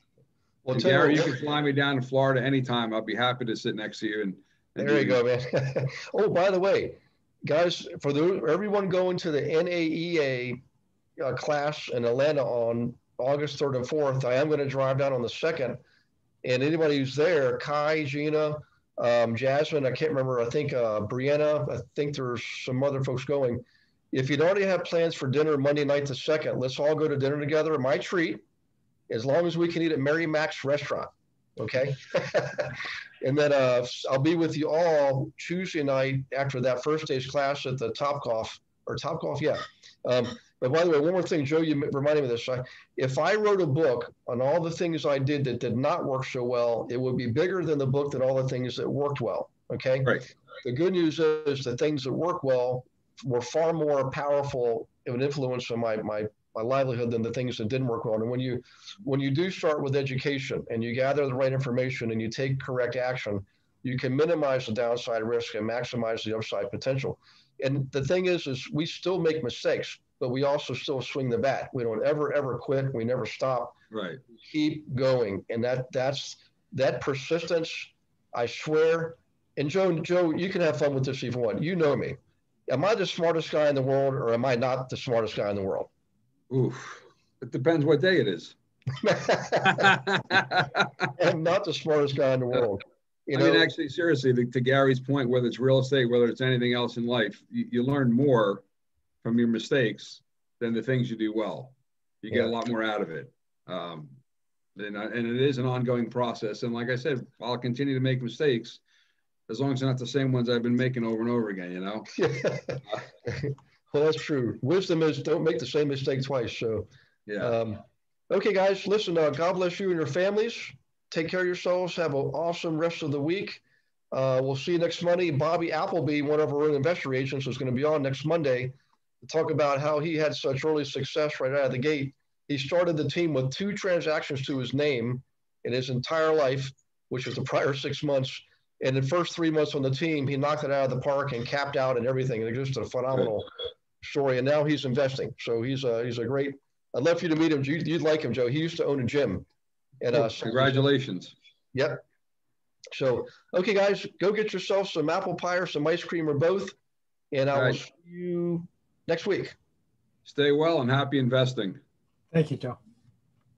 Well, Gary, you can fly me down to Florida anytime. I'll be happy to sit next to you. And there you go, man. Oh, by the way, guys, for everyone going to the NAEA class in Atlanta on August 3rd and 4th, I am going to drive down on the 2nd. And anybody who's there, Kai, Gina, Jasmine, I can't remember, I think Brianna, I think there's some other folks going. If you already have plans for dinner Monday night the 2nd, let's all go to dinner together. My treat, as long as we can eat at Mary Mac's restaurant, okay? And then I'll be with you all Tuesday night after that first day's class at the Topgolf, yeah. But by the way, one more thing, Joe, you reminded me of this. If I wrote a book on all the things I did that did not work so well, it would be bigger than the book than all the things that worked well, okay? Right. The good news is the things that work well were far more powerful of an influence on my livelihood than the things that didn't work well. And when you do start with education and you gather the right information and you take correct action, you can minimize the downside risk and maximize the upside potential. And the thing is we still make mistakes, but we also still swing the bat. We don't ever quit. We never stop. Right. We keep going. And that persistence, I swear. And Joe, you can have fun with this if you want. You know me. Am I the smartest guy in the world, or am I not the smartest guy in the world? Oof. It depends what day it is. I'm not the smartest guy in the world. I mean, actually, seriously, to Gary's point, whether it's real estate, whether it's anything else in life, you learn more from your mistakes than the things you do well. You get a lot more out of it. And it is an ongoing process. And like I said, I'll continue to make mistakes as long as they're not the same ones I've been making over and over again, you know? Well, that's true. Wisdom is don't make the same mistake twice. So, okay, guys, listen, God bless you and your families. Take care of yourselves. Have an awesome rest of the week. We'll see you next Monday. Bobby Appleby, one of our own investor agents, is going to be on next Monday to talk about how he had such early success right out of the gate. He started the team with 2 transactions to his name in his entire life, which was the prior 6 months. And the first 3 months on the team, he knocked it out of the park and capped out and everything. And it's just a phenomenal story. And now he's investing. So he's a great, I'd love for you to meet him. You'd like him, Joe. He used to own a gym. And congratulations. Yep. So, okay, guys, go get yourself some apple pie or some ice cream or both. And I will see you next week. Stay well and happy investing. Thank you, Joe.